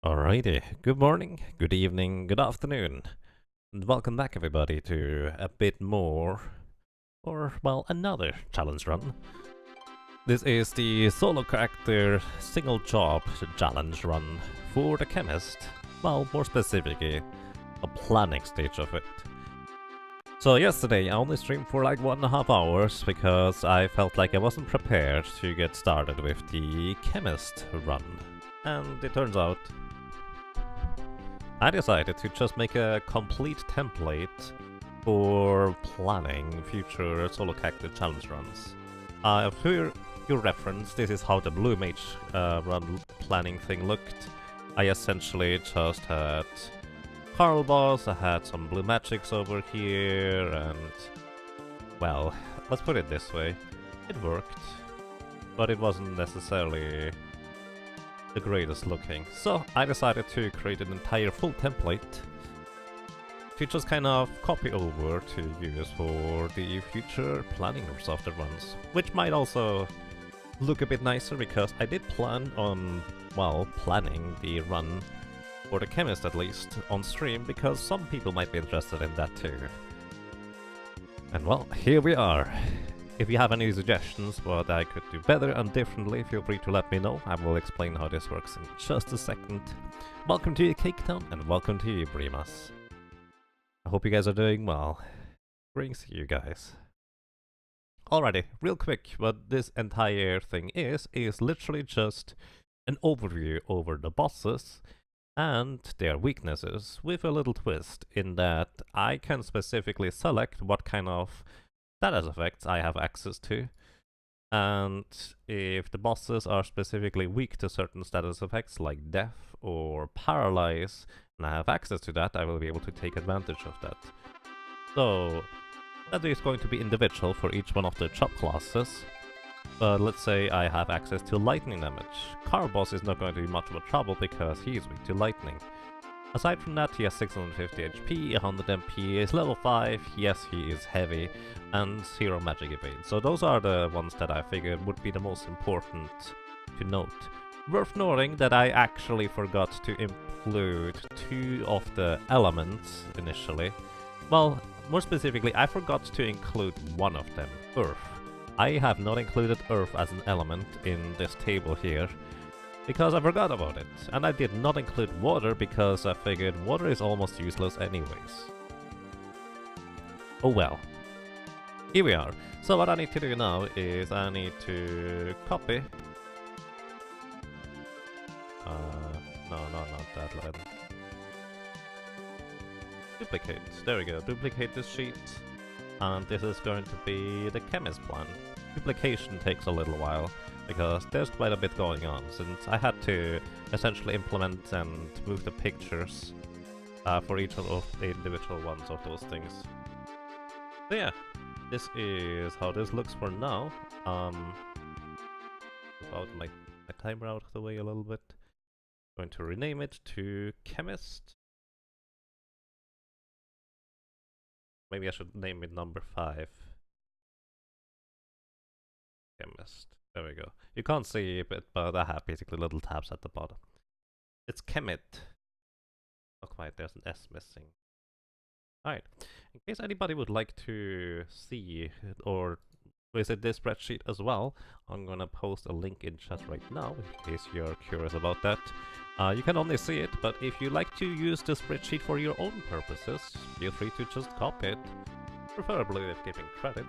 Alrighty, good morning, good evening, good afternoon, and welcome back everybody to a bit more, or well, another challenge run. This is the solo character single job challenge run for the Chemist, well, more specifically, a planning stage of it. So yesterday I only streamed for like 1.5 hours because I felt like I wasn't prepared to get started with the Chemist run, and it turns out I decided to just make a complete template for planning future solo character challenge runs. For your reference, this is how the Blue Mage run planning thing looked. I essentially just had Carl Boss, I had some Blue Magics over here, and well, let's put it this way, it worked, but it wasn't necessarily the greatest looking. So I decided to create an entire full template to just kind of copy over to use for the future planning of the runs, which might also look a bit nicer because I did plan on, well, planning the run for the Chemist at least on stream because some people might be interested in that too. And well, here we are. If you have any suggestions what I could do better and differently, feel free to let me know. I will explain how this works in just a second. Welcome to Cake Town and welcome to you, Brimas. I hope you guys are doing well. Greetings to you guys. Alrighty, real quick, what this entire thing is literally just an overview over the bosses and their weaknesses, with a little twist in that I can specifically select what kind of status effects I have access to, and if the bosses are specifically weak to certain status effects like death or paralyze, and I have access to that, I will be able to take advantage of that. So that is going to be individual for each one of the chop classes, but let's say I have access to lightning damage. Carl Boss is not going to be much of a trouble because he is weak to lightning. Aside from that, he has 650 HP, 100 MP, is level 5, yes he is heavy, and 0 magic evade. So those are the ones that I figured would be the most important to note. Worth noting that I actually forgot to include 2 of the elements initially. Well, more specifically, I forgot to include one of them, Earth. I have not included Earth as an element in this table here, because I forgot about it, and I did not include water because I figured water is almost useless anyways. Oh well. Here we are. So what I need to do now is I need to copy. No, not that line. Duplicate. There we go. Duplicate this sheet. And this is going to be the Chemist plan. Duplication takes a little while, because there's quite a bit going on, since I had to essentially implement and move the pictures for each of the individual ones of those things. So yeah, this is how this looks for now. Without my timer out of the way a little bit. Going to rename it to Chemist. Maybe I should name it number 5. Chemist. There we go. You can't see it, but I have basically little tabs at the bottom. It's Chemit. Not quite, there's an S missing. Alright, in case anybody would like to see or visit this spreadsheet as well, I'm gonna post a link in chat right now, in case you're curious about that. You can only see it, but if you like to use the spreadsheet for your own purposes, feel free to just copy it, preferably with giving credit.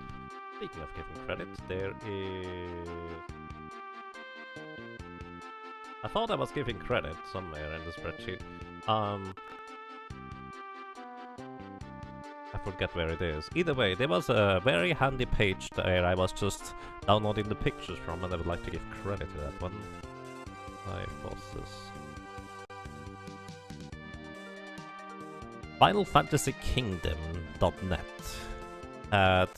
Speaking of giving credit, there is... I thought I was giving credit somewhere in the spreadsheet. I forget where it is. Either way, there was a very handy page there I was just downloading the pictures from, and I would like to give credit to that one. 5 bosses. FinalFantasyKingdom.net had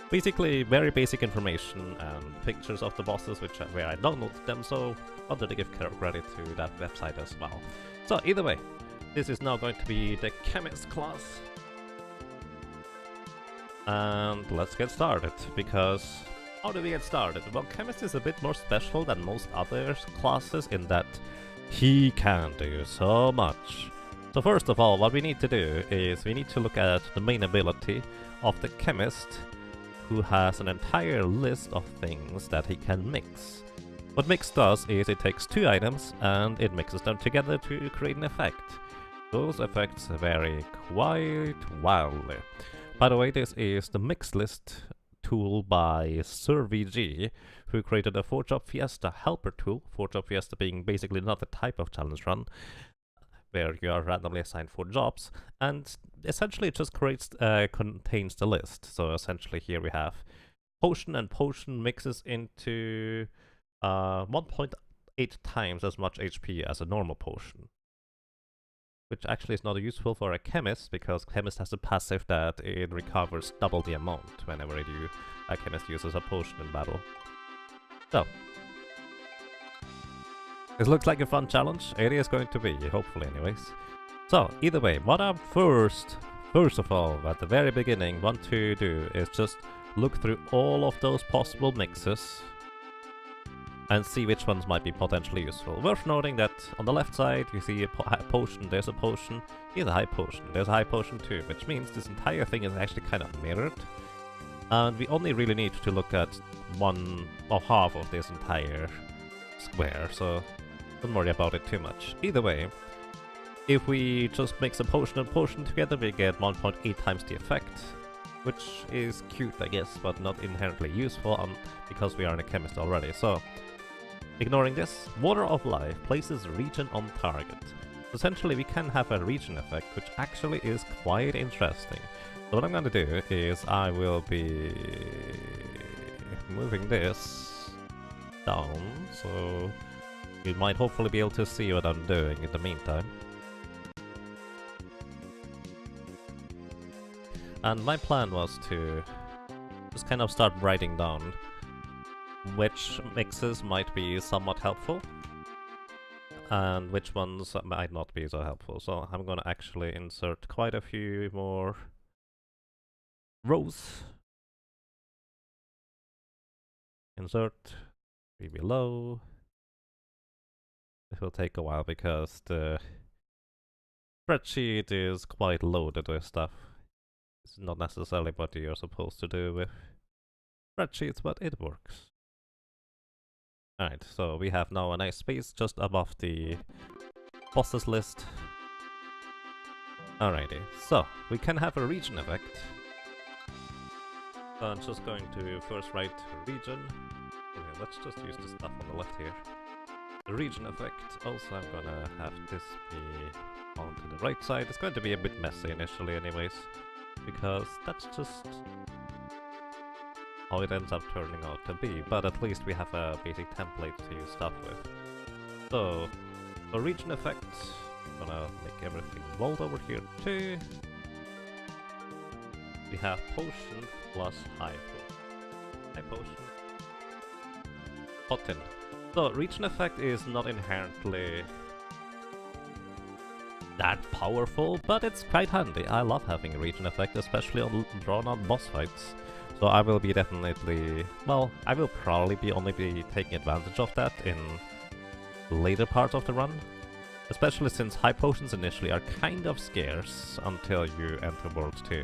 basically very basic information and pictures of the bosses, where I downloaded them, so I wanted to give credit to that website as well. So either way, this is now going to be the Chemist class. And let's get started, because how do we get started? Well, Chemist is a bit more special than most other classes in that he can do so much. So first of all, what we need to do is we need to look at the main ability of the Chemist, who has an entire list of things that he can mix. What Mix does is it takes two items and it mixes them together to create an effect. Those effects vary quite wildly. By the way, this is the Mix List tool by SirVG, who created a 4-Job Fiesta helper tool, 4-Job Fiesta being basically another type of challenge run, where you are randomly assigned 4 jobs, and essentially it just contains the list. So essentially here we have potion, and potion mixes into 1.8 times as much HP as a normal potion. Which actually is not useful for a Chemist, because Chemist has a passive that it recovers double the amount whenever a Chemist uses a potion in battle. So, this looks like a fun challenge. It is going to be, hopefully anyways. So, either way, what I first of all, at the very beginning, want to do is just look through all of those possible mixes and see which ones might be potentially useful. Worth noting that on the left side you see a potion, there's a potion, here's a high potion, there's a high potion too, which means this entire thing is actually kind of mirrored. And we only really need to look at one or half of this entire square, so don't worry about it too much. Either way, if we just mix a potion and potion together, we get 1.8 times the effect, which is cute, I guess, but not inherently useful because we are in a Chemist already. So, ignoring this, Water of Life places region on target. Essentially, we can have a region effect, which actually is quite interesting. So what I'm going to do is I will be moving this down, so you might hopefully be able to see what I'm doing in the meantime. And my plan was to just kind of start writing down which mixes might be somewhat helpful and which ones might not be so helpful. So I'm going to actually insert quite a few more rows. Insert 3 below. This will take a while because the spreadsheet is quite loaded with stuff. It's not necessarily what you're supposed to do with spreadsheets, but it works. Alright, so we have now a nice space just above the bosses list. Alrighty, so we can have a region effect. So I'm just going to first write region. Okay, let's just use the stuff on the left here. The region effect. Also, I'm gonna have this be on to the right side. It's going to be a bit messy initially anyways, because that's just how it ends up turning out to be, but at least we have a basic template to use stuff with. So, for region effect, I'm gonna make everything bold over here too. We have potion plus high potion. High potion. Potent. So, region effect is not inherently that powerful, but it's quite handy. I love having a region effect, especially on drawn-out boss fights. So I will be definitely, well, I will probably only be taking advantage of that in later parts of the run. Especially since high potions initially are kind of scarce until you enter World 2.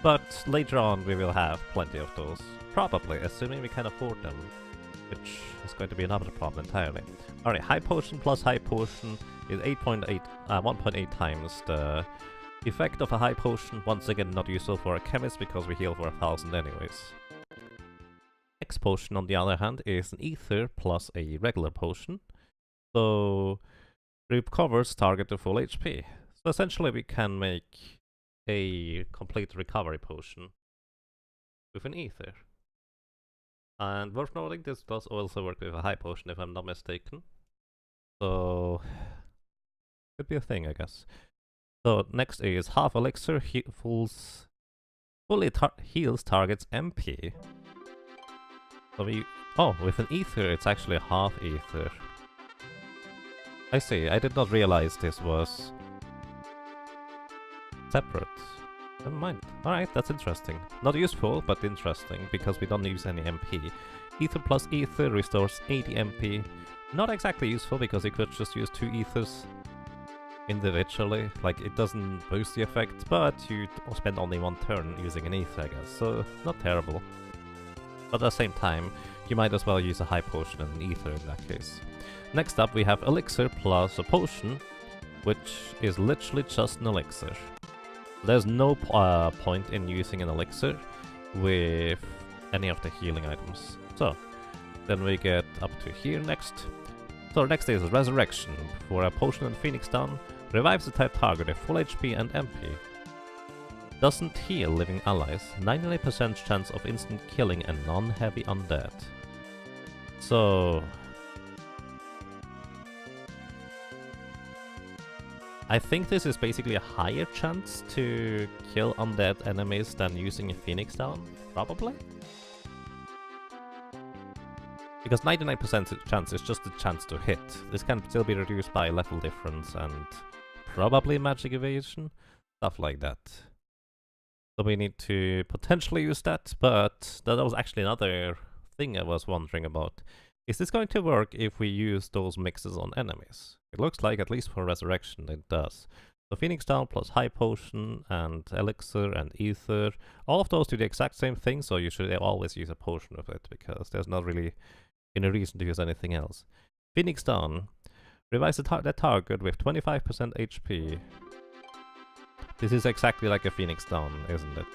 But later on we will have plenty of those. Probably, assuming we can afford them. Which is going to be another problem entirely. Alright, high potion plus high potion is 1.8 times the effect of a high potion. Once again, not useful for a Chemist because we heal for 1000 anyways. X potion, on the other hand, is an ether plus a regular potion. So, recovers target to full HP. So essentially we can make a complete recovery potion with an ether. And worth noting, this does also work with a high potion if I'm not mistaken. So, could be a thing, I guess. So next is half elixir fully heals target's MP. So with an ether it's actually half ether. I see, I did not realize this was separate. Never mind. Alright, that's interesting. Not useful, but interesting, because we don't use any MP. Ether plus ether restores 80 MP, Not exactly useful, because you could just use 2 ethers individually. Like, it doesn't boost the effect, but you spend only 1 turn using an ether, I guess, so not terrible. But at the same time, you might as well use a high potion and an ether in that case. Next up, we have elixir plus a potion, which is literally just an elixir. There's no point in using an elixir with any of the healing items. So, then we get up to here next. So next is Resurrection. For a potion and Phoenix Down, revives the type target with full HP and MP. Doesn't heal living allies, 99% chance of instant killing and non-heavy undead. So... I think this is basically a higher chance to kill undead enemies than using a Phoenix Down, probably? Because 99% chance is just a chance to hit. This can still be reduced by level difference and probably magic evasion, stuff like that. So we need to potentially use that, but that was actually another thing I was wondering about. Is this going to work if we use those mixes on enemies? It looks like, at least for Resurrection, it does. So Phoenix Down plus High Potion and Elixir and Ether, all of those do the exact same thing, so you should always use a potion of it, because there's not really any reason to use anything else. Phoenix Down, revives the target with 25% HP. This is exactly like a Phoenix Down, isn't it?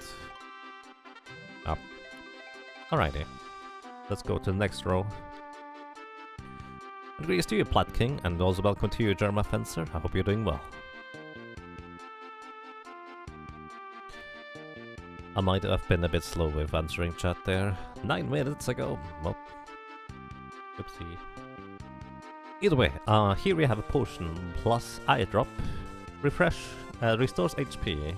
Ah. Alrighty. Let's go to the next row. And greetings to you, Plat King, and also welcome to you, Germa Fencer. I hope you're doing well. I might have been a bit slow with answering chat there. 9 minutes ago. Well, oopsie. Either way, here we have a potion plus eye drop. Refresh, restores HP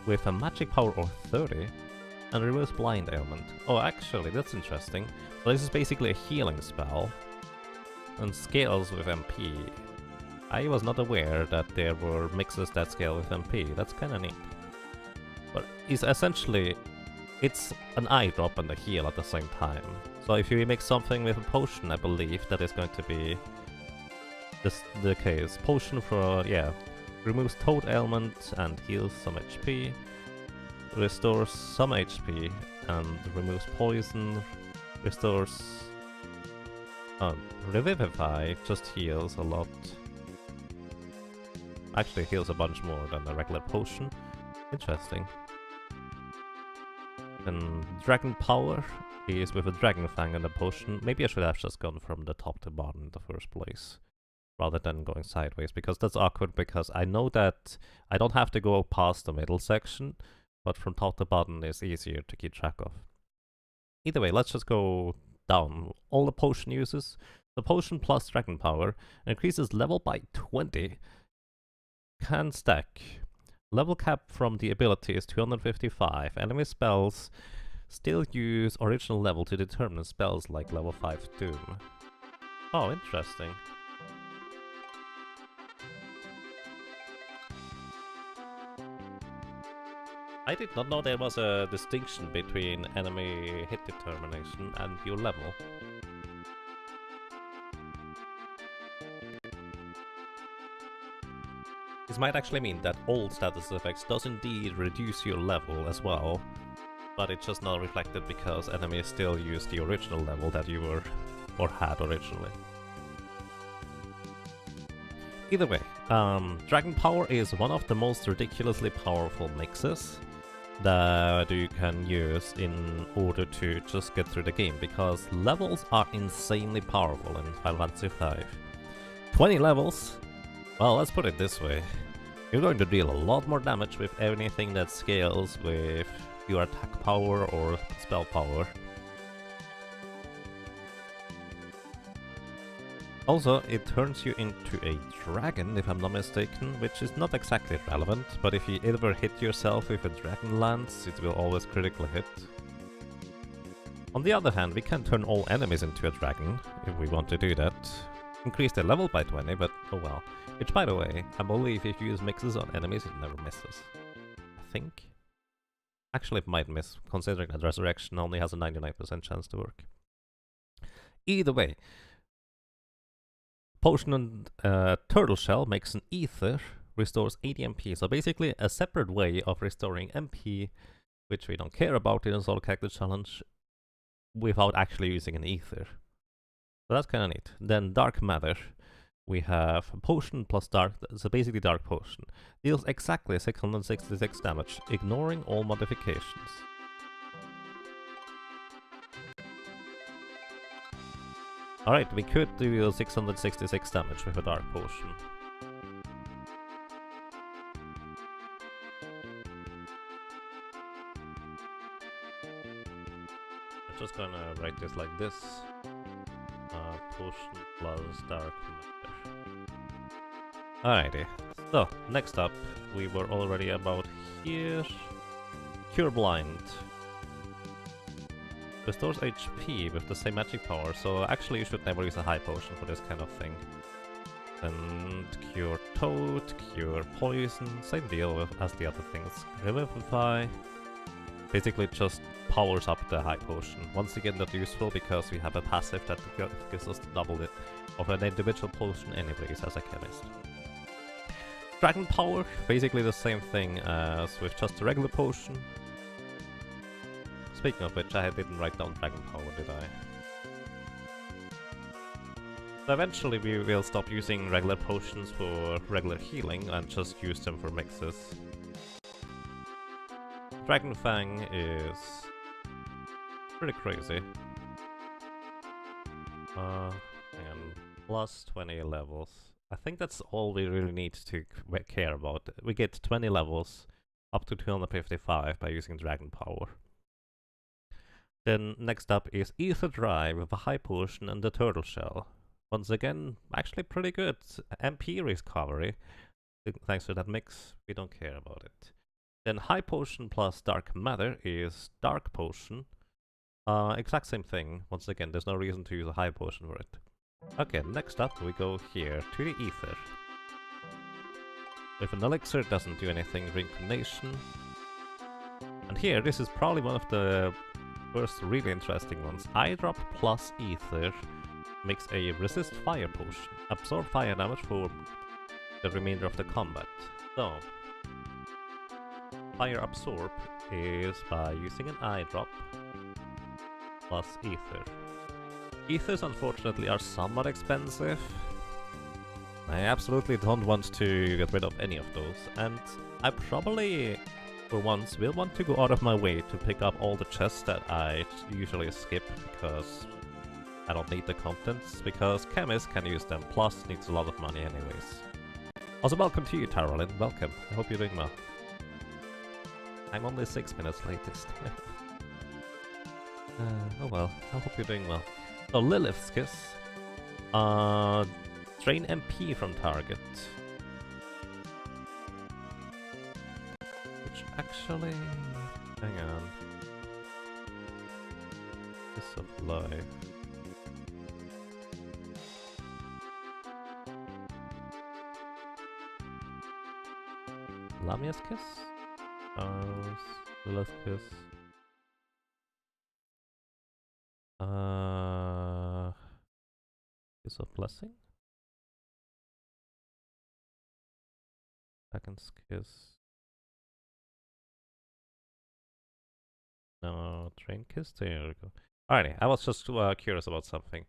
with a magic power of 30 and removes blind ailment. Oh, actually, that's interesting. So this is basically a healing spell and scales with MP. I was not aware that there were mixes that scale with MP. That's kind of neat. But it's essentially, it's an eye drop and a heal at the same time. So if you mix something with a potion, I believe that is going to be the case. Potion for, yeah, removes toad ailment and heals some HP, restores some HP and removes poison, restores... Revivify just heals a lot. Actually heals a bunch more than a regular potion. Interesting. Then Dragon Power is with a Dragon Fang and a potion. Maybe I should have just gone from the top to bottom in the first place, rather than going sideways, because that's awkward, because I know that I don't have to go past the middle section, but from top to bottom is easier to keep track of. Either way, let's just go down. All the potion uses. The potion plus Dragon Power increases level by 20. Can stack. Level cap from the ability is 255. Enemy spells still use original level to determine spells like level 5 Doom. Oh, interesting. I did not know there was a distinction between enemy hit determination and your level. This might actually mean that all status effects does indeed reduce your level as well, but it's just not reflected because enemies still use the original level that you were or had originally. Either way, Dragon Power is one of the most ridiculously powerful mixes that you can use in order to just get through the game, because levels are insanely powerful in Final Fantasy V. 20 levels? Well, let's put it this way. You're going to deal a lot more damage with anything that scales with your attack power or spell power. Also, it turns you into a dragon, if I'm not mistaken, which is not exactly relevant, but if you ever hit yourself with a dragon lance, it will always critically hit. On the other hand, we can turn all enemies into a dragon, if we want to do that. Increase their level by 20, but oh well. Which, by the way, I believe if you use mixes on enemies, it never misses. I think? Actually, it might miss, considering that Resurrection only has a 99% chance to work. Either way, Potion and Turtle Shell makes an ether, restores 80 MP. So basically a separate way of restoring MP, which we don't care about in a solo character challenge, without actually using an ether. So that's kind of neat. Then Dark Matter. We have Potion plus Dark, so basically Dark Potion. Deals exactly 666 damage, ignoring all modifications. Alright, we could do 666 damage with a Dark Potion. I'm just gonna write this like this. Potion plus Dark Matter. Alrighty, so next up, we were already about here. Cure Blind. Restores HP with the same magic power, so actually you should never use a high potion for this kind of thing. And Cure Toad, Cure Poison, same deal as the other things. Revivify. Basically just powers up the high potion. Once again not useful because we have a passive that gives us double it of an individual potion anyways as a chemist. Dragon Power, basically the same thing as with just a regular potion. Speaking of which, I didn't write down Dragon Power, did I? So eventually we will stop using regular potions for regular healing and just use them for mixes. Dragon Fang is pretty crazy. And plus 20 levels. I think that's all we really need to care about. We get 20 levels up to 255 by using Dragon Power. Then next up is Ether Dry with a high potion and the Turtle Shell. Once again, actually pretty good. MP recovery. Thanks to that mix, we don't care about it. Then High Potion plus Dark Matter is Dark Potion. Exact same thing. Once again, there's no reason to use a High Potion for it. Okay, next up we go here to the Ether. With an elixir, it doesn't do anything. Reincarnation. And here, this is probably one of the first really interesting ones. Eye Drop plus Ether makes a Resist Fire potion. Absorb fire damage for the remainder of the combat. So, Fire Absorb is by using an Eye Drop plus Ether. Ethers unfortunately are somewhat expensive. I absolutely don't want to get rid of any of those, and I probably for once will want to go out of my way to pick up all the chests that I usually skip because I don't need the contents, because Chemist can use them, plus needs a lot of money anyways. Also welcome to you, Tarolin, welcome, I hope you're doing well. I'm only 6 minutes late this time. Oh well, I hope you're doing well. So Lilith's Kiss. Drain MP from target. Which actually... hang on. Kiss of Life. Lamia's Kiss? Lilith's Kiss. Kiss of Blessing? Dragon's Kiss. No, Train Kiss? There we go. Alrighty, I was just curious about something.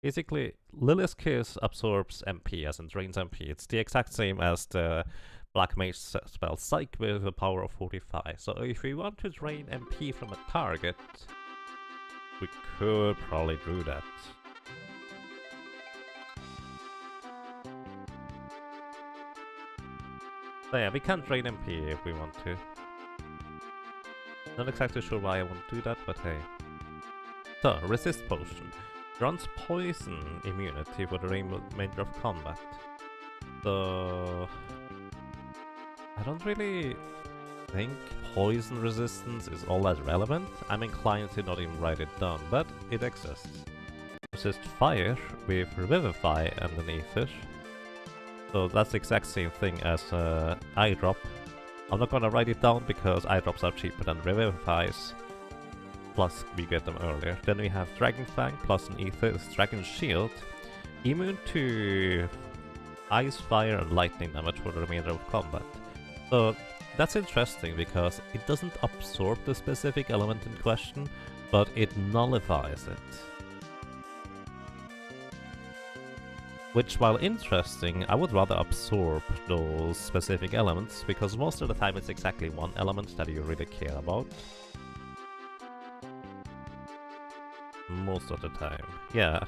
Basically, Lilith's Kiss absorbs MP, as in drains MP. It's the exact same as the Black Mage spell Psych with a power of 45. So if we want to drain MP from a target, we could probably do that. So yeah, we can drain MP if we want to. Not exactly sure why I want to do that, but hey. So, Resist Potion. Grants poison immunity for the remainder of combat. So... I don't really think poison resistance is all that relevant. I'm inclined to not even write it down, but it exists. Resist Fire with Revivify underneath it. So that's the exact same thing as Eye Drop. I'm not gonna write it down because Eye Drops are cheaper than Revivifies. Plus we get them earlier. Then we have Dragon Fang plus an Ether, Dragon Shield. immune to ice, fire, and lightning damage for the remainder of combat. So that's interesting because it doesn't absorb the specific element in question, but it nullifies it. Which, while interesting, I would rather absorb those specific elements, because most of the time it's exactly one element that you really care about. Most of the time. Yeah.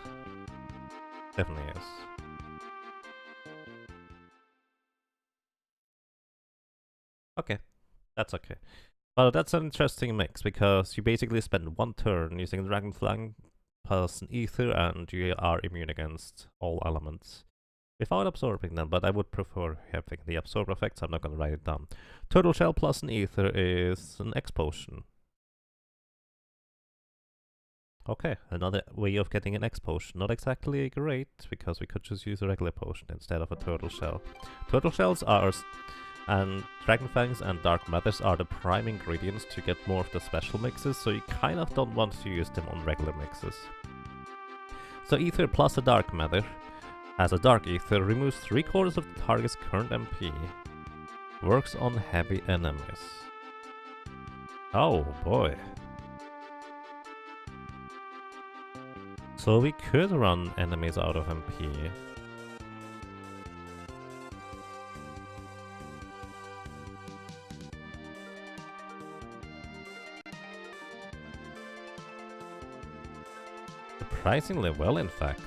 Definitely is. Okay. That's okay. But that's an interesting mix, because you basically spend one turn using Dragonfang plus an Ether, and you are immune against all elements without absorbing them, but I would prefer having the absorb effect, so I'm not going to write it down. Turtle Shell plus an Ether is an X potion. Okay, another way of getting an X potion. Not exactly great, because we could just use a regular potion instead of a Turtle Shell. Turtle Shells are... and Dragonfangs and Dark Matters are the prime ingredients to get more of the special mixes, so you kind of don't want to use them on regular mixes. So Ether plus a Dark Matter, as a Dark Ether, removes 3/4 of the target's current MP. Works on heavy enemies. Oh boy. So we could run enemies out of MP. Surprisingly well, in fact.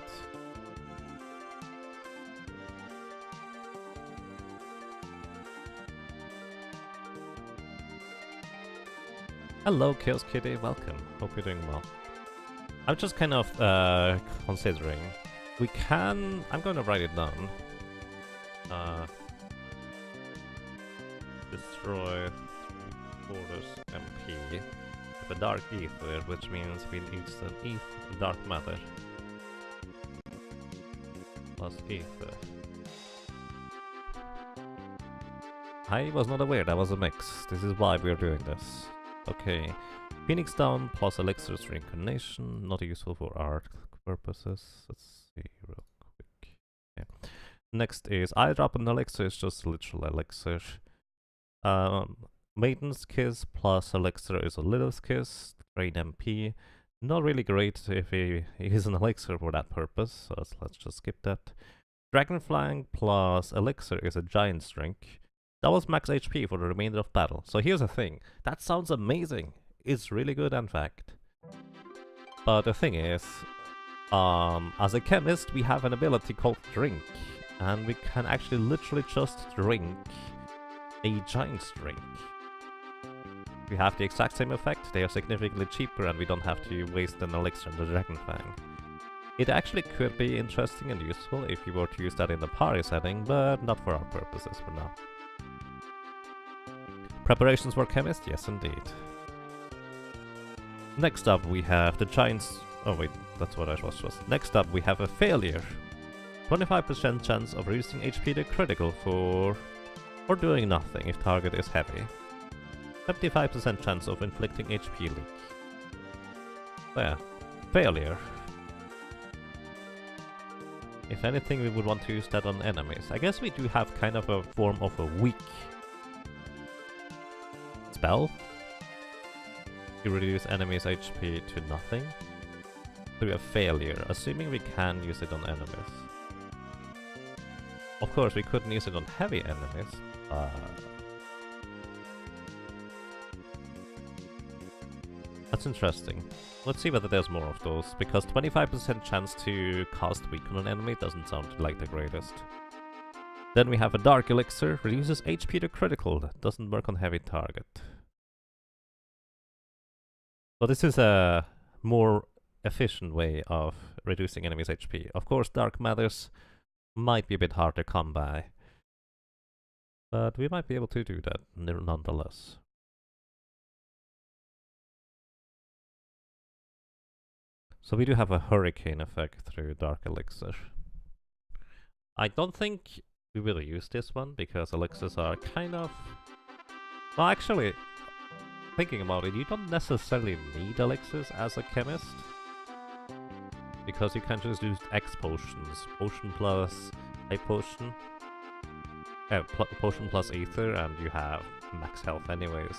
Hello, Chaos Kitty, welcome. Hope you're doing well. I'm just kind of considering. We can... I'm going to write it down. Destroy 3/4 MP. A Dark Ether, which means we need an Dark Matter plus Ether. I was not aware that was a mix. This is why we're doing this. Okay, Phoenix Down plus Elixir's Reincarnation, not useful for art purposes. Let's see real quick. Yeah. Next is I drop an Elixir, it's just literal Elixir. Maiden's Kiss plus Elixir is a Littlest Kiss, drain MP. Not really great if he is an Elixir for that purpose, so let's just skip that. Dragonfang plus Elixir is a Giant's Drink. Doubles max HP for the remainder of battle. So here's the thing, that sounds amazing. It's really good, in fact. But the thing is, as a chemist, we have an ability called Drink, and we can actually literally just drink a Giant's Drink. We have the exact same effect, they are significantly cheaper, and we don't have to waste an Elixir in the Dragonfang. It actually could be interesting and useful if you were to use that in the party setting, but not for our purposes for now. Preparations for Chemist? Yes, indeed. Next up we have the Giants... Oh wait, that's what I was just... Next up we have a Failure. 25% chance of reducing HP to critical for doing nothing if target is heavy. 75% chance of inflicting HP leak. There. Failure. If anything, we would want to use that on enemies. I guess we do have kind of a form of a weak spell to reduce enemies' HP to nothing through a Failure, assuming we can use it on enemies. Of course, we couldn't use it on heavy enemies. That's interesting. Let's see whether there's more of those, because 25% chance to cast Weaken on an enemy doesn't sound like the greatest. Then we have a Dark Elixir, reduces HP to critical, that doesn't work on heavy target. So this is a more efficient way of reducing enemies' HP. Of course, Dark Matters might be a bit hard to come by, but we might be able to do that nonetheless. So we do have a Hurricane effect through Dark Elixir. I don't think we will use this one, because elixirs are kind of... Well, actually, thinking about it, you don't necessarily need elixirs as a chemist. because you can just use X potions. Potion plus a potion. Potion plus ether, and you have max health anyways.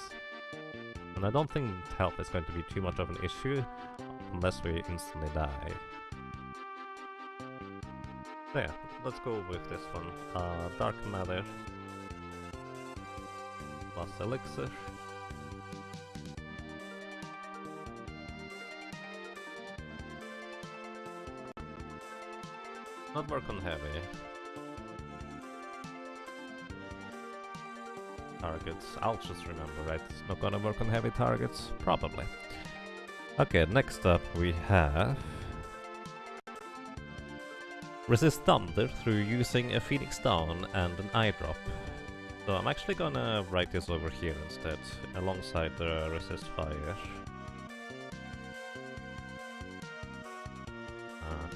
And I don't think health is going to be too much of an issue unless we instantly die. So yeah, let's go with this one. Dark Matter plus Elixir. Not work on heavy. Targets. I'll just remember, right? It's not gonna work on heavy targets? Probably. Okay, next up we have resist thunder through using a Phoenix Down and an eye drop. So I'm actually gonna write this over here instead, alongside the resist fire.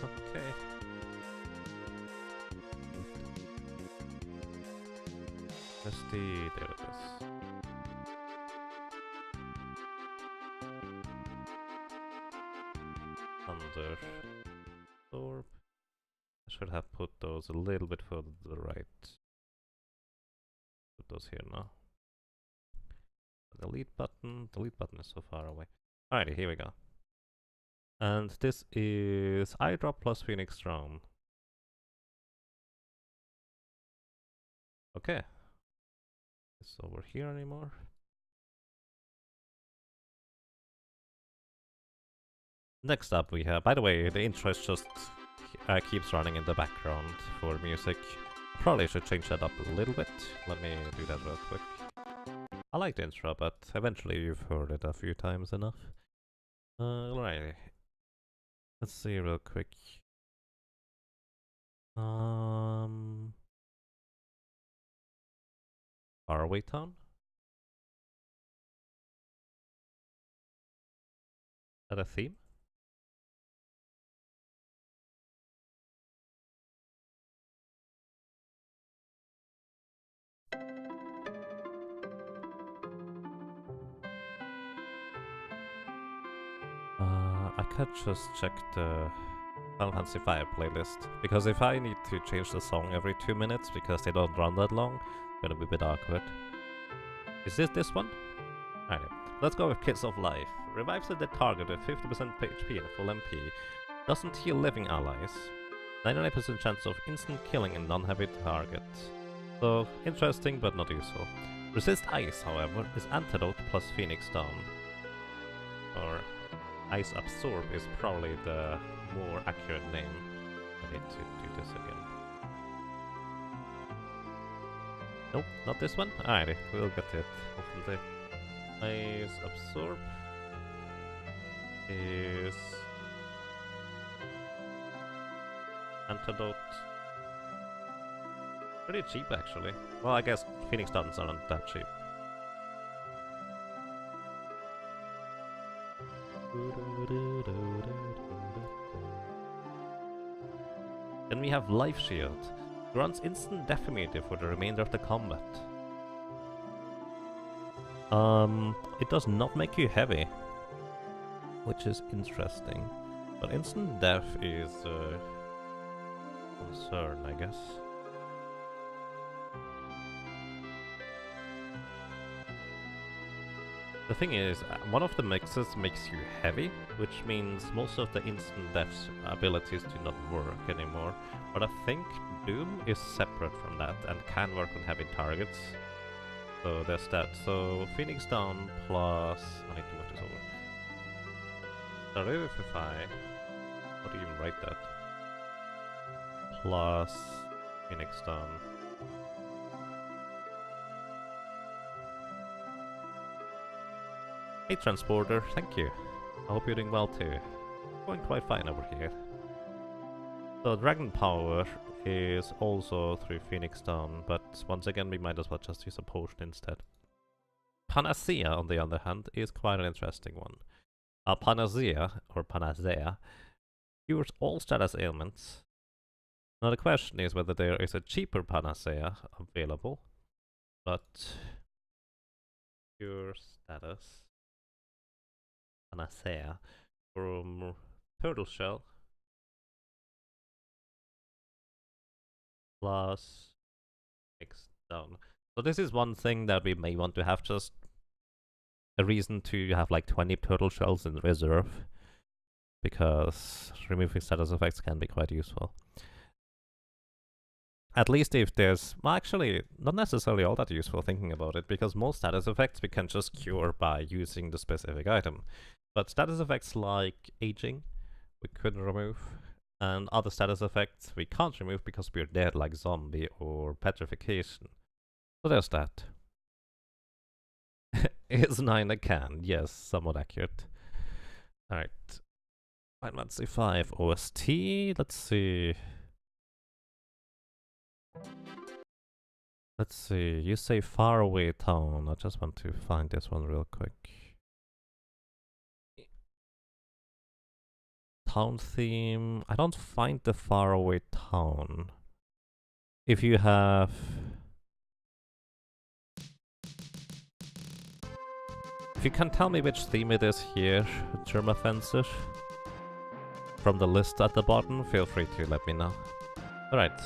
Okay. There it is. Thunder. Orb. I should have put those a little bit further to the right. Put those here now. Delete button. Delete button is so far away. Alrighty, here we go. And this is eye drop plus Phoenix Down. Okay. It's over here anymore. Next up we have, by the way, the intro just keeps running in the background for music. Probably should change that up a little bit. Let me do that real quick. I like the intro, but eventually you've heard it a few times enough. Alrighty. Let's see real quick. Faraway Town? Is that a theme? I could just check the Final Fantasy V playlist, because if I need to change the song every 2 minutes because they don't run that long, it's gonna be a bit awkward. Is this one? Alright, let's go with Kiss of Life. Revives the dead target with 50% HP and full MP. Doesn't heal living allies. 99% chance of instant killing a non-heavy target. So, interesting but not useful. Resist Ice, however, is Antidote plus Phoenix Down. Or Ice Absorb is probably the more accurate name. I need to do this again. Nope, not this one? Alrighty, we'll get to it, hopefully. Ice Absorb is Antidote. Pretty cheap, actually. Well, I guess Phoenix Downs aren't that cheap. Then we have Life Shield. Grants instant death immunity for the remainder of the combat. It does not make you heavy, which is interesting. But instant death is a concern, I guess. The thing is, one of the mixes makes you heavy, which means most of the instant death abilities do not work anymore. But I think Doom is separate from that and can work on heavy targets. So there's that. So Phoenix Down plus... I need to move this over. Sorry, FF5. How do you even write that? Plus Phoenix Down. Hey Transporter, thank you. I hope you're doing well too. Going quite fine over here. So Dragon Power is also through Phoenix Down, but once again we might as well just use a potion instead. Panacea, on the other hand, is quite an interesting one. Panacea, or Panacea, cures all status ailments. Now the question is whether there is a cheaper Panacea available, but cure status Panacea from Turtle Shell plus X down. So this is one thing that we may want to have, just a reason to have like 20 turtle shells in reserve, because removing status effects can be quite useful. At least if there's, well, actually, not necessarily all that useful thinking about it, because most status effects we can just cure by using the specific item. But status effects like aging, we couldn't remove, and other status effects we can't remove because we're dead, like zombie or petrification. So there's that. Is 9 a can? Yes, somewhat accurate. Alright. Fine, let's see 5 OST. Let's see. Let's see. You say faraway town. I just want to find this one real quick. Town theme. I don't find the faraway town. If you have... If you can tell me which theme it is here, German Fencer, from the list at the bottom, feel free to let me know. Alright.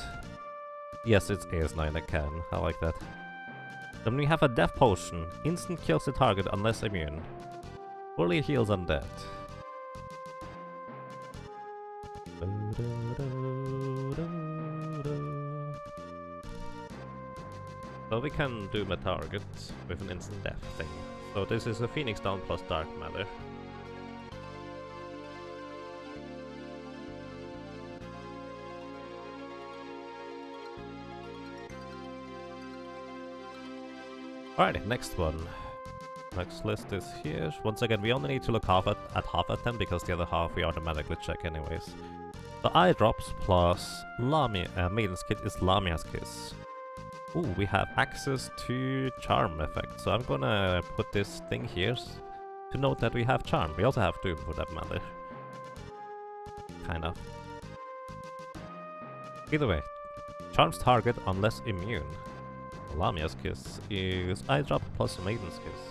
Yes, it's AS9 I can. I like that. Then we have a death potion. Instant kills the target unless immune. Fully heals undead. So we can doom a target with an instant death thing. So this is a Phoenix Down plus Dark Matter. Alright, next one. Next list is here. Once again, we only need to look half at them because the other half we automatically check anyways. The eye drops plus Maiden's Kit is Lamia's Kiss. Ooh, we have access to charm effect, so I'm gonna put this thing here to note that we have charm. We also have doom for that matter. Kind of. Either way, charms target unless immune. Lamia's Kiss is eye drop plus Maiden's Kiss.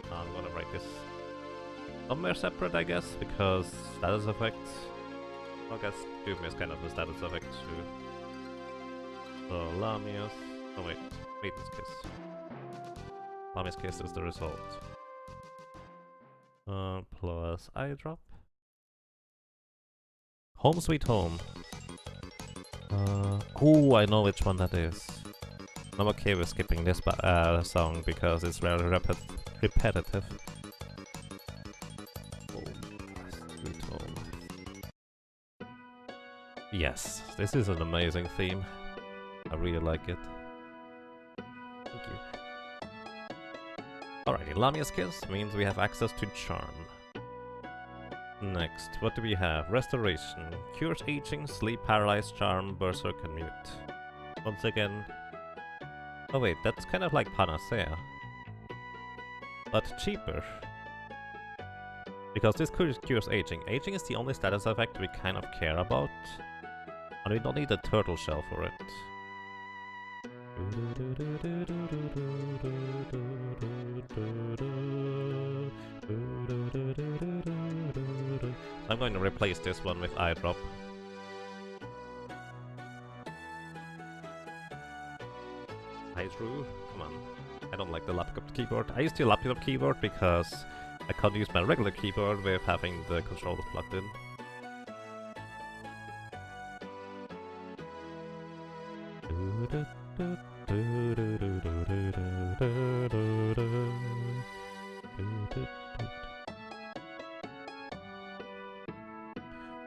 I'm gonna write this somewhere separate, I guess, because status effects. I guess doom is kind of a status effect too. So Lamia's... oh wait, Maiden's Kiss. Lamia's Kiss is the result. Plus eye drop. Home Sweet Home. Oh, I know which one that is. I'm okay with skipping this song because it's very repetitive. Sweet Home. Yes, this is an amazing theme. I really like it. Thank you. Alrighty, Lamia's Kiss means we have access to charm. Next, what do we have? Restoration. Cures aging, sleep, paralyze, charm, berserk, and mute. Once again... oh wait, that's kind of like Panacea. But cheaper. Because this cures aging. Aging is the only status effect we kind of care about. And we don't need a turtle shell for it. I'm going to replace this one with eye drop. Hi Drew, come on. I don't like the laptop keyboard. I used to laptop keyboard because I can't use my regular keyboard with having the controllers plugged in.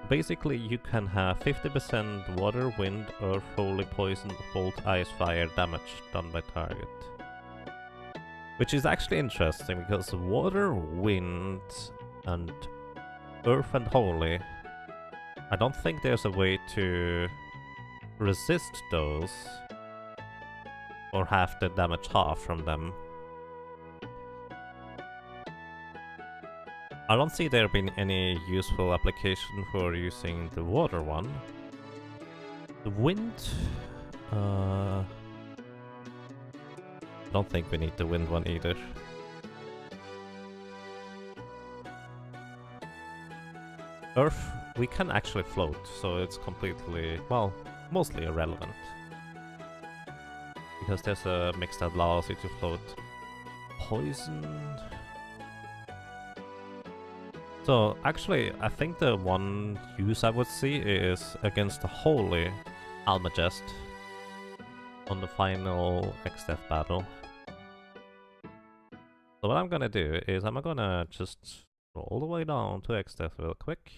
Basically, you can have 50% water, wind, earth, holy, poison, bolt, ice, fire damage done by target. Which is actually interesting, because water, wind, and earth and holy, I don't think there's a way to resist those, or have the damage half from them. I don't see there being any useful application for using the water one. The wind... I don't think we need the wind one either. Earth, we can actually float, so it's completely, well, mostly irrelevant. Because there's a mix that allows you to float. Poison... So, actually, I think the one use I would see is against the Holy Almagest on the final XDeath battle. So what I'm gonna do is I'm gonna just go all the way down to XDeath real quick.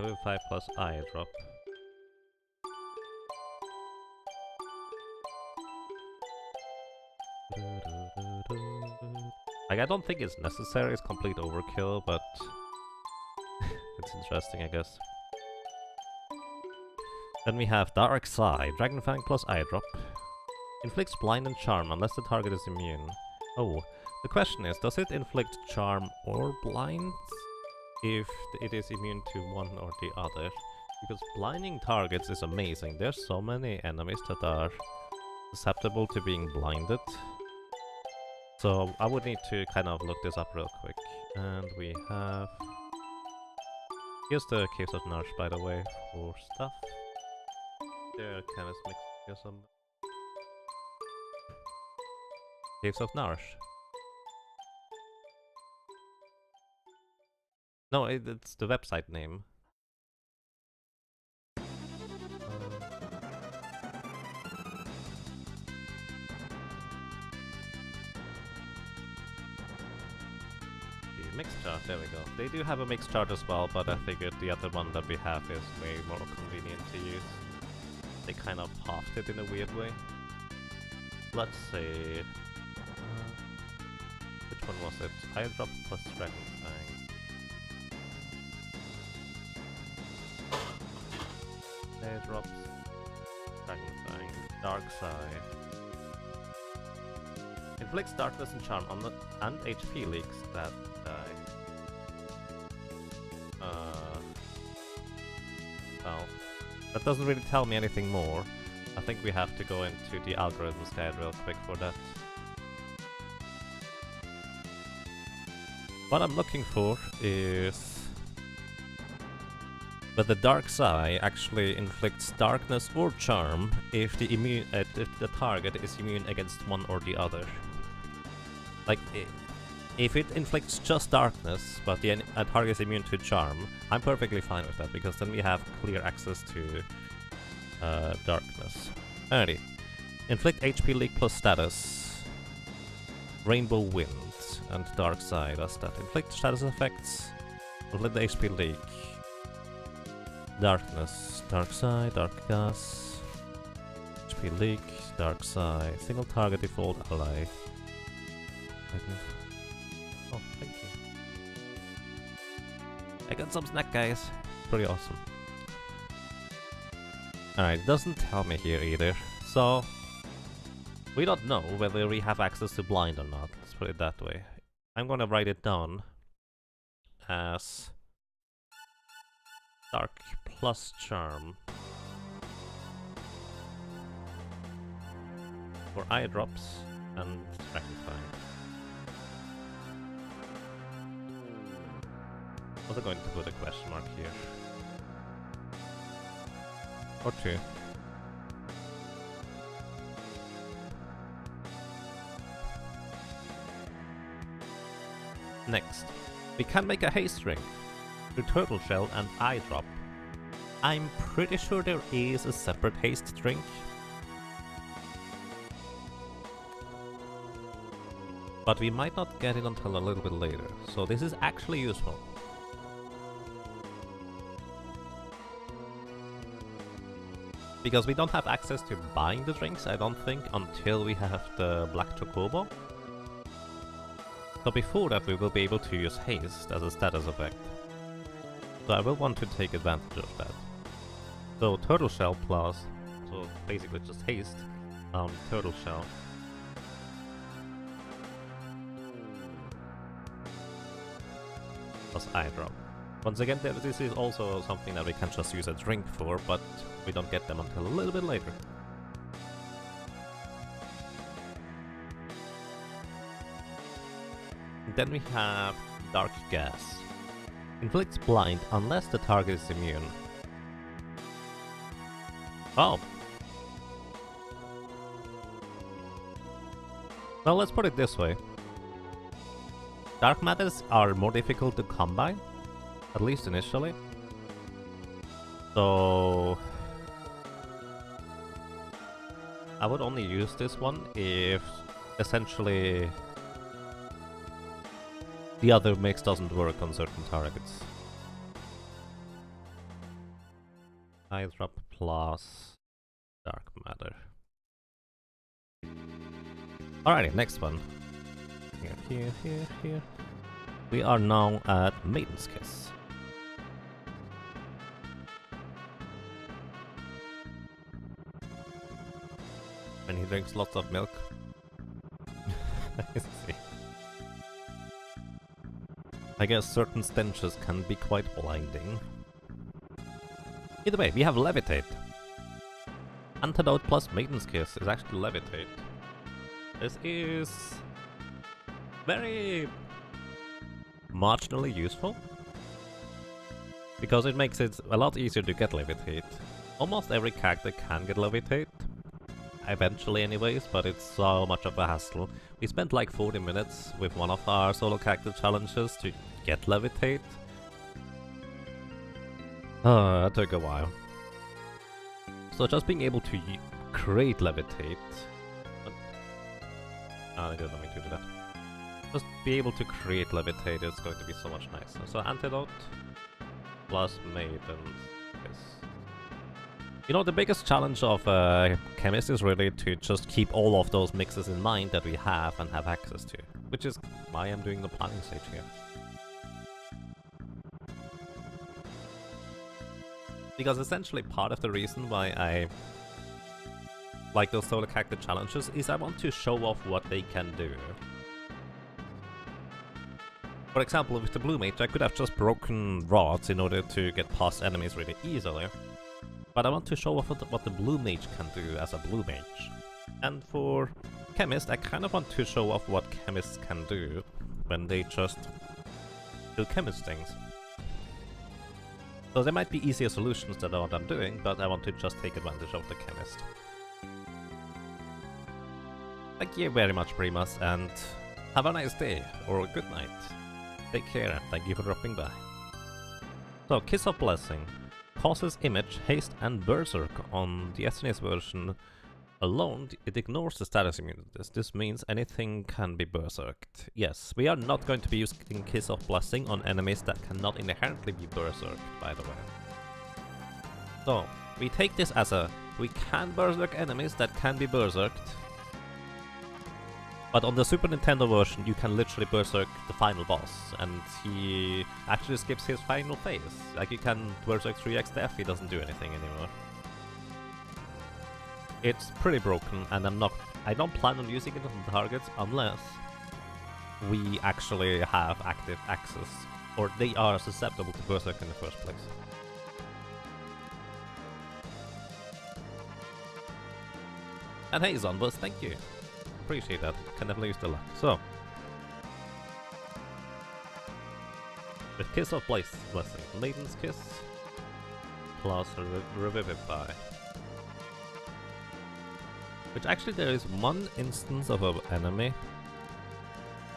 FF5 plus I drop. Like, I don't think it's necessary, it's complete overkill, but it's interesting, I guess. Then we have Dark Side, Dragonfang plus Eye Drop. Inflicts Blind and Charm unless the target is immune. Oh, the question is, does it inflict Charm or Blind if it is immune to one or the other? Because blinding targets is amazing. There's so many enemies that are susceptible to being blinded. So I would need to kind of look this up real quick. And we have... Here's the Caves of Narsh, by the way, for stuff. There are Chemist mixed here some. Caves of Narsh. No, it's the website name. Mixed chart, there we go. They do have a mixed chart as well, but I figured the other one that we have is way more convenient to use. They kind of halved it in a weird way. Let's see... which one was it? Eye Drop plus Dragonfang. Eye Drops, Dragonfang, Dark Side. Inflicts Darkness and Charm on the and HP leaks that die. Well, that doesn't really tell me anything more. I think we have to go into the algorithms guide real quick for that. What I'm looking for is whether Dark Side actually inflicts darkness or charm if the target is immune against one or the other. Like, if it inflicts just darkness, but the target is immune to charm, I'm perfectly fine with that, because then we have clear access to darkness. Alrighty. Inflict HP leak plus status. Rainbow Wind and Dark Side does that. Inflict status effects. Inflict the HP leak. Darkness. Dark Side, Dark Gas. HP leak, Dark Side. Single target default ally. Oh, thank you. I got some snack, guys. Pretty awesome. Alright, doesn't tell me here either. So, we don't know whether we have access to blind or not. Let's put it that way. I'm gonna write it down as Dark plus Charm for Eye Drops and Dragonfang. Also going to put a question mark here. Or two. Next, we can make a haste ring through Turtle Shell and Eye Drop. I'm pretty sure there is a separate haste drink. But we might not get it until a little bit later, so this is actually useful. Because we don't have access to buying the drinks, I don't think, until we have the Black Chocobo. So before that we will be able to use haste as a status effect. So I will want to take advantage of that. So Turtle Shell plus, so basically just haste, Turtle Shell. Plus Eye Drop. Once again, this is also something that we can just use a drink for, but we don't get them until a little bit later. Then we have Dark Gas. Inflicts blind unless the target is immune. Oh. Well, let's put it this way. Dark matters are more difficult to come by, at least initially. So I would only use this one if essentially the other mix doesn't work on certain targets. High drop plus dark matter. Alrighty, next one. Here. We are now at Maiden's Kiss. And he drinks lots of milk. I guess certain stenches can be quite blinding. Either way, we have Levitate. Antidote plus Maiden's Kiss is actually Levitate. This is very marginally useful, because it makes it a lot easier to get Levitate. Almost every character can get Levitate, eventually anyways, but it's so much of a hassle. We spent like 40 minutes with one of our solo character challenges to get Levitate. It took a while. So just being able to create Levitate... I didn't want me to do that. Just be able to create Levitate is going to be so much nicer. So Antidote plus Maiden's Kiss. You know, the biggest challenge of Chemist is really to just keep all of those mixes in mind that we have and have access to. Which is why I'm doing the planning stage here. Because essentially part of the reason why I like those solo character challenges is I want to show off what they can do. For example, with the Blue Mage, I could have just broken rods in order to get past enemies really easily. But I want to show off what the Blue Mage can do as a Blue Mage. And for Chemist, I kind of want to show off what Chemists can do when they just do Chemist things. So there might be easier solutions than what I'm doing, but I want to just take advantage of the Chemist. Thank you very much, Primas, and have a nice day, or good night. Take care, and thank you for dropping by. So, Kiss of Blessing. Causes Image, Haste, and Berserk on the SNES version alone. It ignores the status immunities. This means anything can be berserked. Yes, we are not going to be using Kiss of Blessing on enemies that cannot inherently be berserked, by the way. So, we take this as a... we can berserk enemies that can be berserked. But on the Super Nintendo version, you can literally berserk the final boss, and he actually skips his final phase. Like, you can berserk 3x death, he doesn't do anything anymore. It's pretty broken, and I don't plan on using it on targets unless we actually have active access, or they are susceptible to berserk in the first place. And hey, Zonbus, thank you. Appreciate that. Can definitely use the luck. So, with Kiss of Blessing, Maiden's Kiss plus Revivify. Which actually there is one instance of an enemy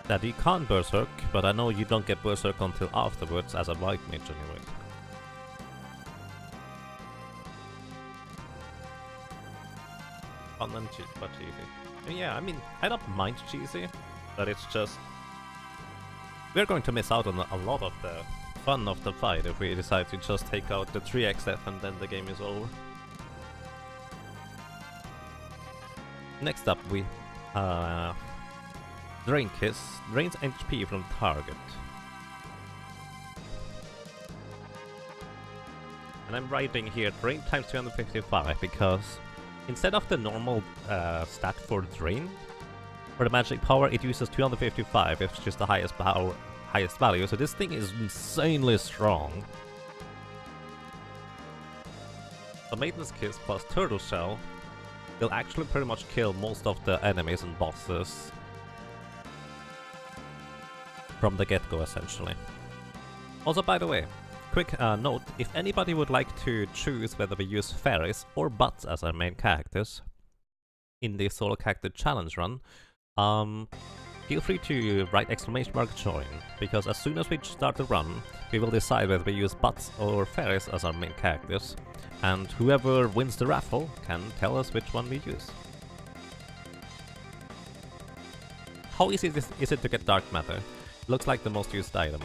that you can't berserk, but I know you don't get berserk until afterwards as a white mage anyway. Fun and cheap, but cheesy. Yeah, I mean, I don't mind cheesy, but it's just... we're going to miss out on a lot of the fun of the fight if we decide to just take out the 3xf and then the game is over. Next up we Drain Kiss, drains HP from target. And I'm writing here drain times 255 because instead of the normal stat for drain, for the magic power it uses 255, which is the highest power, highest value, so this thing is insanely strong. The Maiden's Kiss plus Turtle Shell will actually pretty much kill most of the enemies and bosses from the get-go, essentially. Also, by the way, quick note, if anybody would like to choose whether we use fairies or bots as our main characters in the solo character challenge run, feel free to write !join, because as soon as we start the run, we will decide whether we use bots or fairies as our main characters, and whoever wins the raffle can tell us which one we use. How easy is it to get dark matter? Looks like the most used item.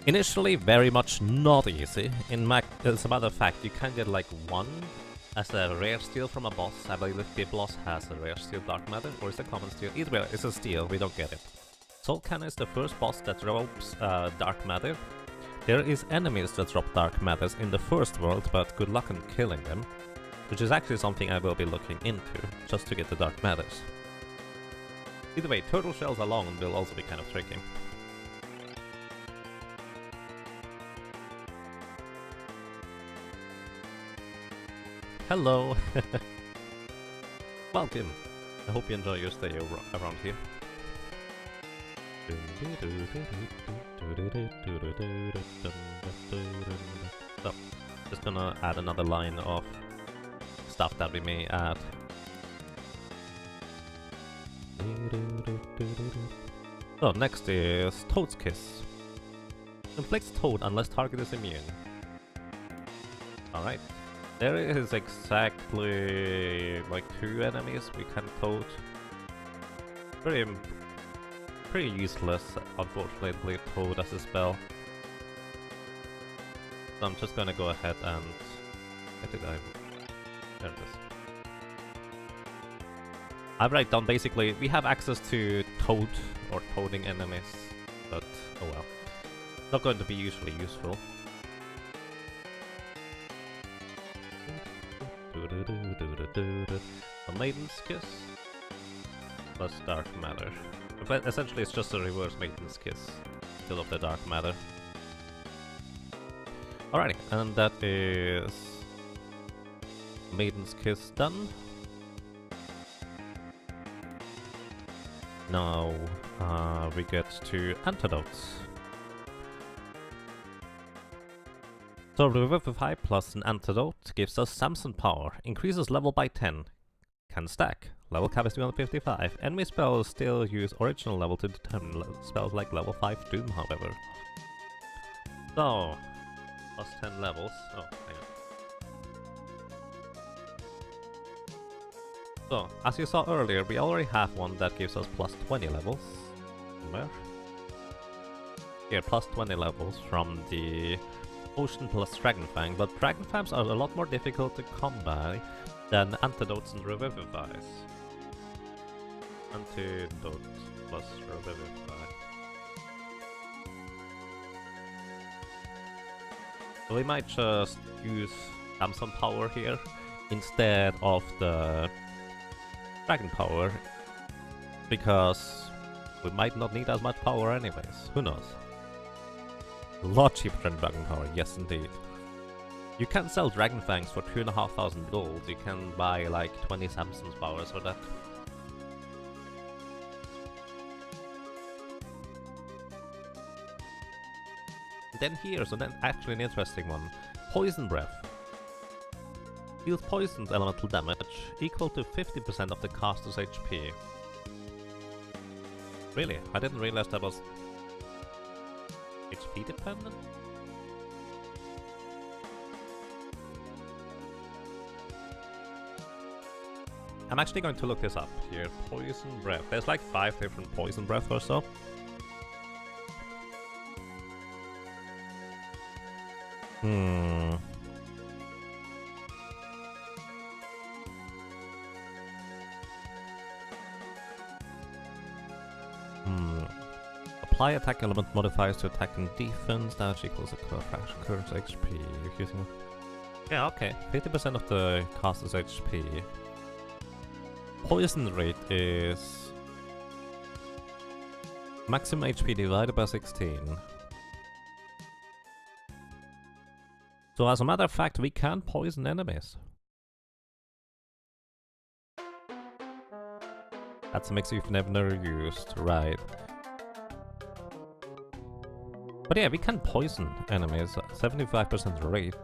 Initially, very much not easy. As a matter of fact, you can get like one as a rare steal from a boss. I believe the boss has a rare steal dark matter, or is it a common steal? Either way, it's a steal, we don't get it. Soul Cannon is the first boss that drops dark matter. There is enemies that drop dark matters in the first world, but good luck in killing them. Which is actually something I will be looking into, just to get the dark matters. Either way, turtle shells alone will also be kind of tricky. Hello! Welcome! I hope you enjoy your stay around here. So, just gonna add another line of stuff that we may add. So, next is Toad's Kiss. Inflicts Toad unless target is immune. Alright. There is exactly like 2 enemies we can Toad. Pretty useless, unfortunately, Toad as a spell. So I'm just gonna go ahead and... There it is. I write down basically, we have access to Toad or Toading enemies, but oh well. Not going to be usually useful. A Maiden's Kiss plus Dark Matter. But essentially it's just a reverse Maiden's Kiss instead of the Dark Matter. Alrighty, and that is Maiden's Kiss done. Now we get to antidotes. So FF5 plus an antidote gives us Samson power, increases level by 10, can stack, level cap is 255, enemy spells still use original level to determine spells like level 5 Doom, however. So, plus 10 levels, oh, hang on. So, as you saw earlier, we already have one that gives us plus 20 levels. Where? Here, plus 20 levels from the Ocean plus Dragonfang, but Dragonfangs are a lot more difficult to combat than Antidotes and Revivifies. Antidote plus Revivify. So we might just use Samson power here instead of the Dragon power, because we might not need as much power anyways, who knows. A lot cheaper than Dragon power, yes indeed. You can sell Dragon Fangs for 2,500 gold, you can buy like 20 Samson's powers for that. Then here's actually an interesting one. Poison Breath. Deals poisoned elemental damage equal to 50% of the caster's HP. Really? I didn't realize that was HP dependent? I'm actually going to look this up here. Poison Breath. There's like 5 different Poison Breath or so. Apply attack element modifiers to attack and defense. Damage equals a fraction current HP. Using... Yeah, okay. 50% of the caster's HP. Poison rate is Maximum HP divided by 16. So as a matter of fact, we can poison enemies. That's a mix you've never used, right? But yeah, we can poison enemies, 75% rate.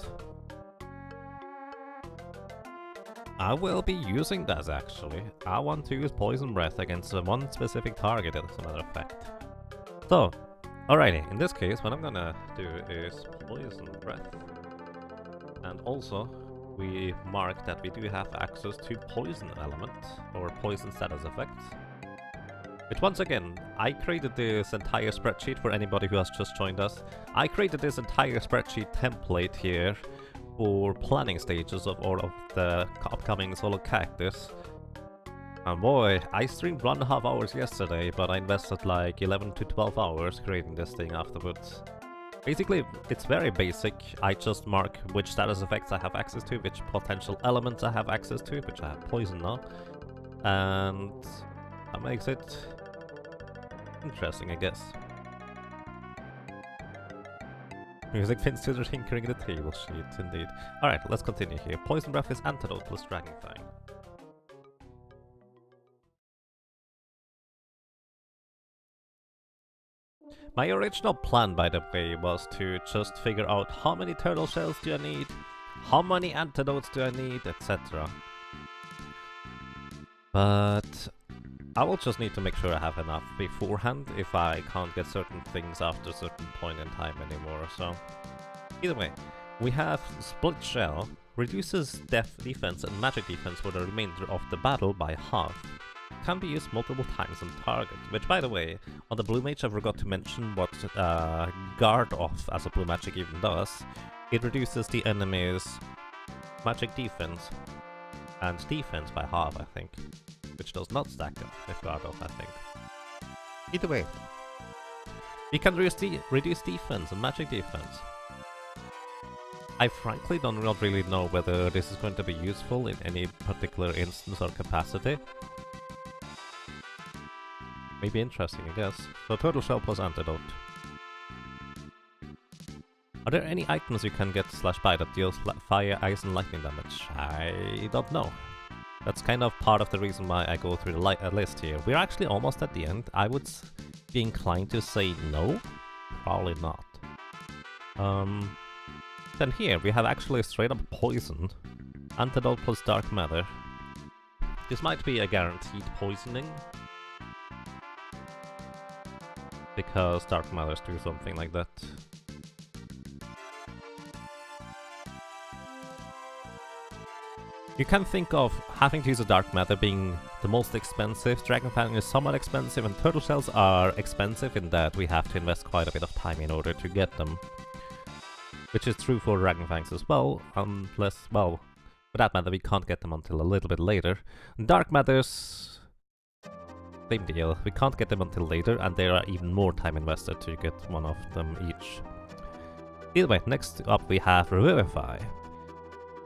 I will be using that actually. I want to use Poison Breath against one specific target as a matter of fact. So, alrighty, in this case what I'm gonna do is Poison Breath. And also, we mark that we do have access to Poison Element, or Poison Status Effect. Which once again, I created this entire spreadsheet for anybody who has just joined us. I created this entire spreadsheet template here for planning stages of all of the upcoming solo cactus. And boy, I streamed 1.5 hours yesterday, but I invested like 11 to 12 hours creating this thing afterwards. Basically, it's very basic. I just mark which status effects I have access to, which potential elements I have access to, which I have poison now. And that makes it interesting, I guess. Music fits to the tinkering the table sheet, indeed. Alright, let's continue here. Poison Breath is Antidote plus Dragon Fang. My original plan, by the way, was to just figure out how many turtle shells do I need, how many antidotes do I need, etc. But I will just need to make sure I have enough beforehand if I can't get certain things after a certain point in time anymore, so... Either way, we have Split Shell, reduces defense and magic defense for the remainder of the battle by half. Can be used multiple times on target, which by the way, on the Blue Mage I forgot to mention what Guard Off as a Blue Magic even does. It reduces the enemy's magic defense and defense by half, I think. Which does not stack up with Guard Off, I think. Either way, you can reduce defense and magic defense. I frankly don't really know whether this is going to be useful in any particular instance or capacity. Maybe interesting, I guess. So Turtle Shell plus Antidote. Are there any items you can get /buy that deals fire, ice and lightning damage? I don't know. That's kind of part of the reason why I go through the list here. We're actually almost at the end. I would be inclined to say no. Probably not. Then here we have actually straight up poison. Antidote plus Dark Matter. This might be a guaranteed poisoning. Because Dark Matters do something like that. You can think of having to use a Dark Matter being the most expensive. Dragon Fang is somewhat expensive, and Turtle Shells are expensive in that we have to invest quite a bit of time in order to get them. Which is true for Dragon Fangs as well, unless, well, for that matter, we can't get them until a little bit later. Dark Matters, same deal. We can't get them until later, and there are even more time invested to get one of them each. Either way, next up we have Revivify.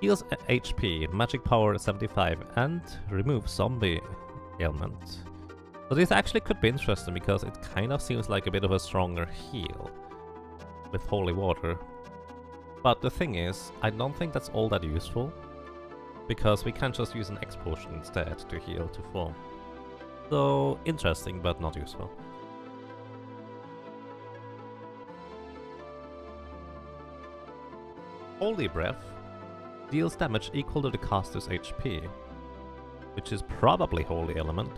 Heals HP, magic power 75, and removes zombie ailment. So this actually could be interesting because it kind of seems like a bit of a stronger heal with holy water. But the thing is, I don't think that's all that useful, because we can just use an X potion instead to heal to full. So interesting, but not useful. Holy Breath deals damage equal to the caster's HP, which is probably Holy Element.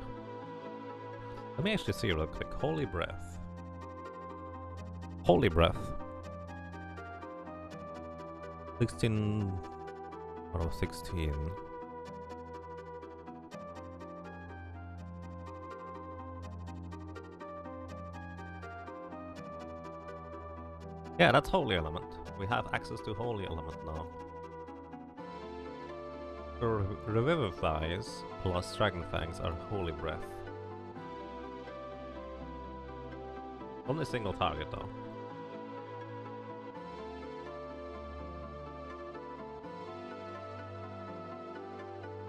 Let me actually see real quick. Holy Breath. Holy Breath. 16 out of 16. Yeah, that's Holy Element. We have access to Holy Element now. Revivifies plus Dragon Fangs are Holy Breath. Only single target though.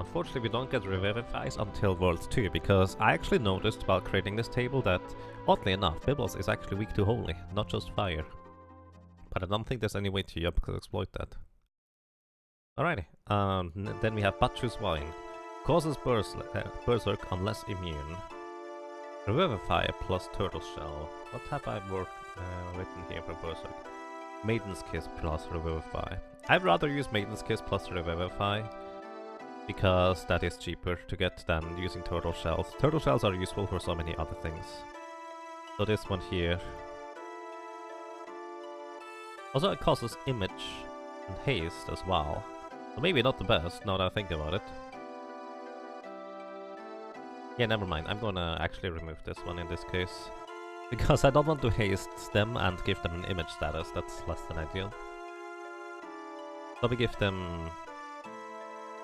Unfortunately, we don't get Revivifies until World 2, because I actually noticed while creating this table that, oddly enough, Bibbles is actually weak to Holy, not just Fire. But I don't think there's any way to exploit that. Alrighty, then we have Bachu's Wine. Causes Berserk unless immune. Revivify plus Turtle Shell. What have I written here for Berserk? Maiden's Kiss plus Revivify. I'd rather use Maiden's Kiss plus Revivify, because that is cheaper to get than using Turtle Shells. Turtle Shells are useful for so many other things. So this one here. Also it causes Image and Haste as well. So maybe not the best, now that I think about it. Yeah, never mind. I'm gonna actually remove this one in this case. Because I don't want to haste them and give them an image status. That's less than ideal. So we give them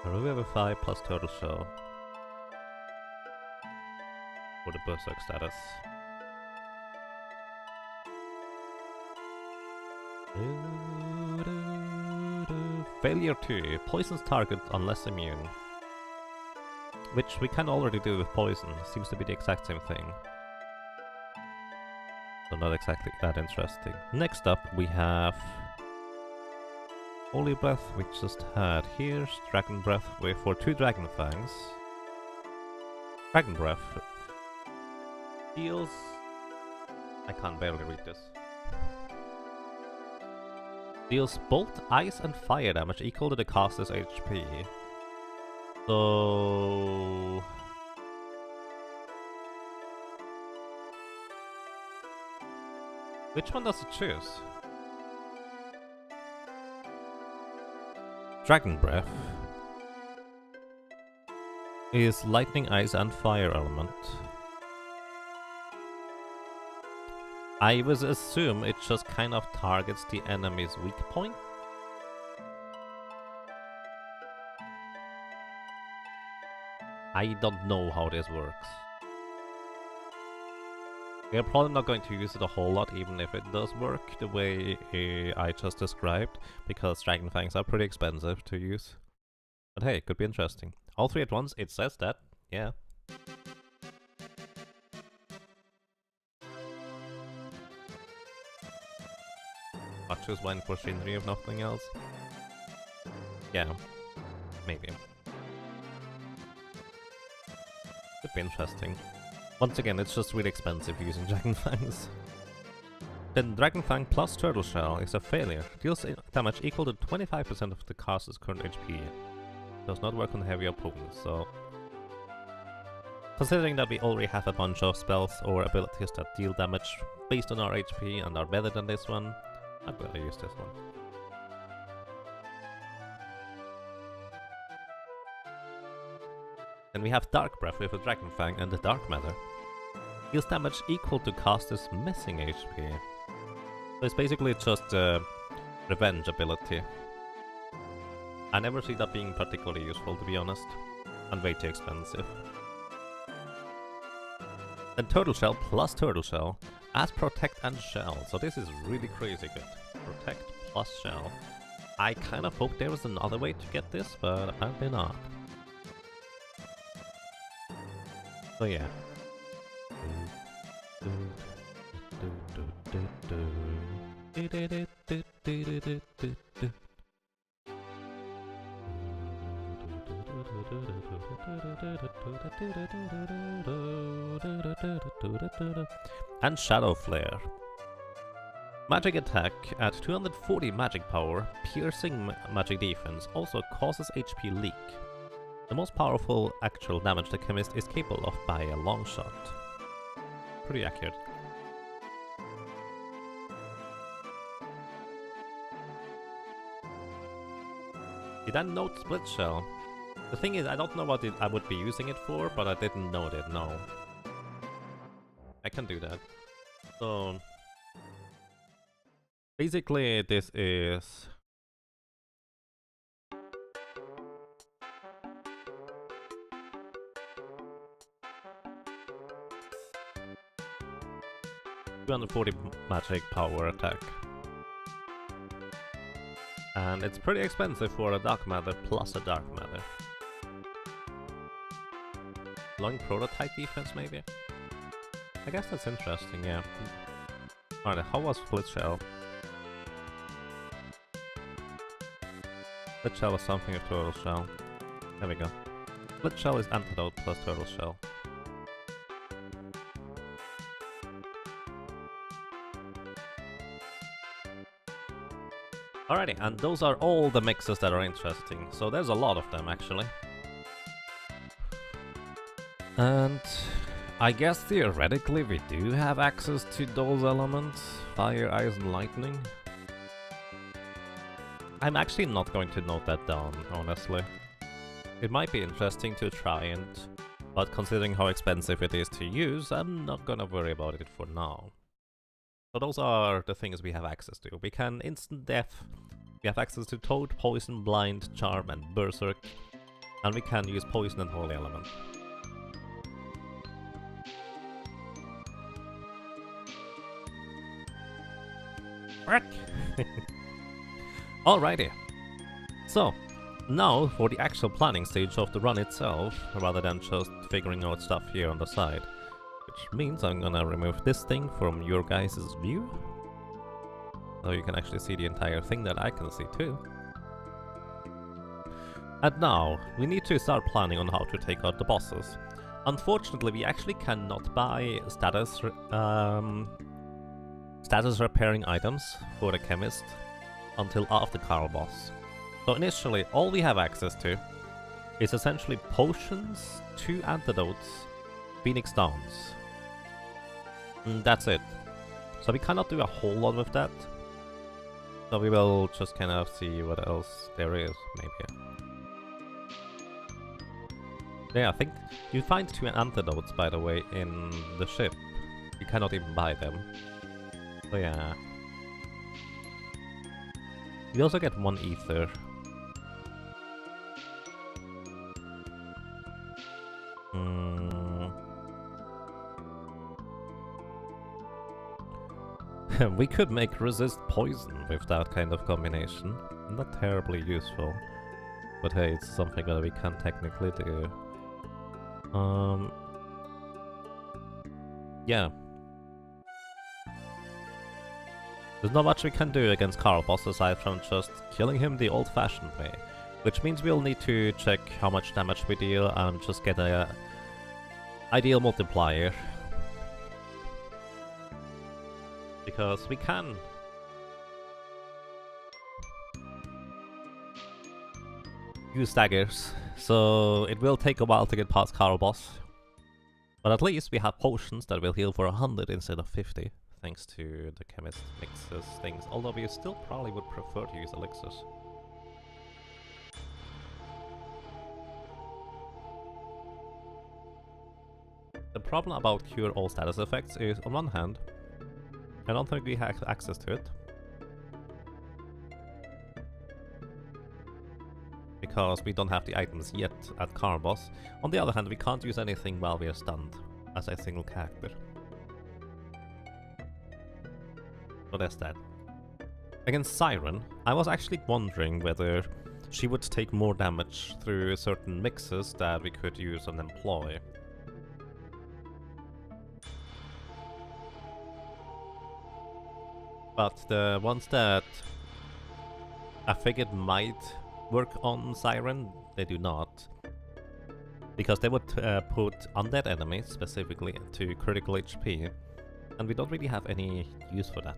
a Revivify plus Turtle Shell for the Berserk status. Failure 2. Poisons target unless immune. Which we can already do with poison. Seems to be the exact same thing. So not exactly that interesting. Next up we have Holy Breath, we just had. Here's Dragon Breath for 2 Dragon Fangs. Dragon Breath deals... I can't barely read this. Deals bolt, ice and fire damage equal to the caster's HP. So... which one does it choose? Dragon Breath is lightning, ice and fire element. I would assume it just kind of targets the enemy's weak point. I don't know how this works. We're probably not going to use it a whole lot, even if it does work the way I just described, because Dragon Fangs are pretty expensive to use. But hey, it could be interesting. All 3 at once, it says that, yeah. Bachu's Wine for Shinri if nothing else. Yeah, maybe. Could be interesting. Once again, it's just really expensive using Dragon Fangs. Then Dragon Fang plus Turtle Shell is a failure. Deals damage equal to 25% of the caster's current HP. Does not work on heavy opponents, so... considering that we already have a bunch of spells or abilities that deal damage based on our HP and are better than this one, I'm gonna use this one. Then we have Dark Breath with a Dragon Fang and the Dark Matter. Deals damage equal to caster's missing HP. So it's basically just a revenge ability. I never see that being particularly useful, to be honest. And way too expensive. Then Turtle Shell plus Turtle Shell adds Protect and Shell. So this is really crazy good. Protect plus Shell. I kind of hope there was another way to get this, but apparently not. So yeah. And Shadow Flare. Magic attack at 240 magic power, piercing magic defense, also causes HP leak. The most powerful actual damage the Chemist is capable of by a long shot. Pretty accurate. Did I note Split Shell? The thing is, I don't know what I would be using it for, but I didn't note it, no. I can do that. So... basically, this is... $240 magic power attack. And it's pretty expensive for a Dark Matter plus a Dark Matter. allowing prototype defense, maybe? I guess that's interesting, yeah. Alright, how was Split Shell? Split Shell was something of Turtle Shell. There we go. Split Shell is Antidote plus Turtle Shell. Alrighty, and those are all the mixes that are interesting. So there's a lot of them, actually. And I guess theoretically we do have access to those elements. Fire, ice, and lightning. I'm actually not going to note that down, honestly. It might be interesting to try and... but considering how expensive it is to use, I'm not gonna worry about it for now. So those are the things we have access to. We can instant death, we have access to Toad, Poison, Blind, Charm, and Berserk, and we can use Poison and Holy Element. Alrighty. So, now for the actual planning stage of the run itself, rather than just figuring out stuff here on the side. Which means I'm gonna remove this thing from your guys' view. So you can actually see the entire thing that I can see too. And now, we need to start planning on how to take out the bosses. Unfortunately, we actually cannot buy status repairing items for the Chemist until after Carl boss. So initially, all we have access to is essentially potions, 2 antidotes, Phoenix Downs. And that's it. So we cannot do a whole lot with that. So we will just kind of see what else there is, maybe. Yeah, I think you find 2 antidotes, by the way, in the ship. You cannot even buy them. So yeah. You also get 1 ether. We could make resist poison with that kind of combination. Not terribly useful. But hey, it's something that we can technically do. Yeah. There's not much we can do against Carl boss aside from just killing him the old-fashioned way. Which means we'll need to check how much damage we deal and just get a ideal multiplier. Because we can use daggers, so it will take a while to get past Carl boss. But at least we have potions that will heal for 100 instead of 50, thanks to the Chemist mixes things, although we still probably would prefer to use elixirs. The problem about cure all status effects is, on one hand, I don't think we have access to it. Because we don't have the items yet at Carl boss. On the other hand, we can't use anything while we are stunned as a single character. So there's that. Against Siren, I was actually wondering whether she would take more damage through certain mixes that we could use and employ. But the ones that I figured might work on Siren, they do not. Because they would put undead enemies specifically to critical HP, and we don't really have any use for that.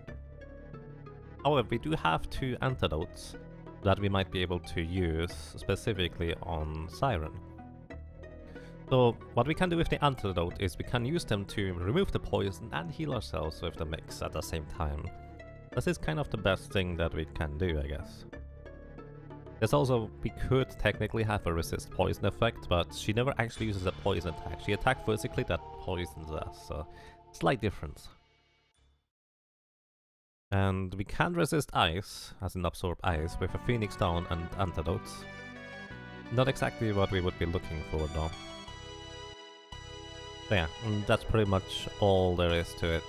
However, we do have 2 antidotes that we might be able to use specifically on Siren. So what we can do with the antidote is we can use them to remove the poison and heal ourselves with the mix at the same time. This is kind of the best thing that we can do, I guess. There's also, we could technically have a resist poison effect, but she never actually uses a poison attack. She attacks physically that poisons us, so slight difference. And we can resist ice, as in absorb ice, with a Phoenix Down and antidotes. Not exactly what we would be looking for though. So yeah, and that's pretty much all there is to it.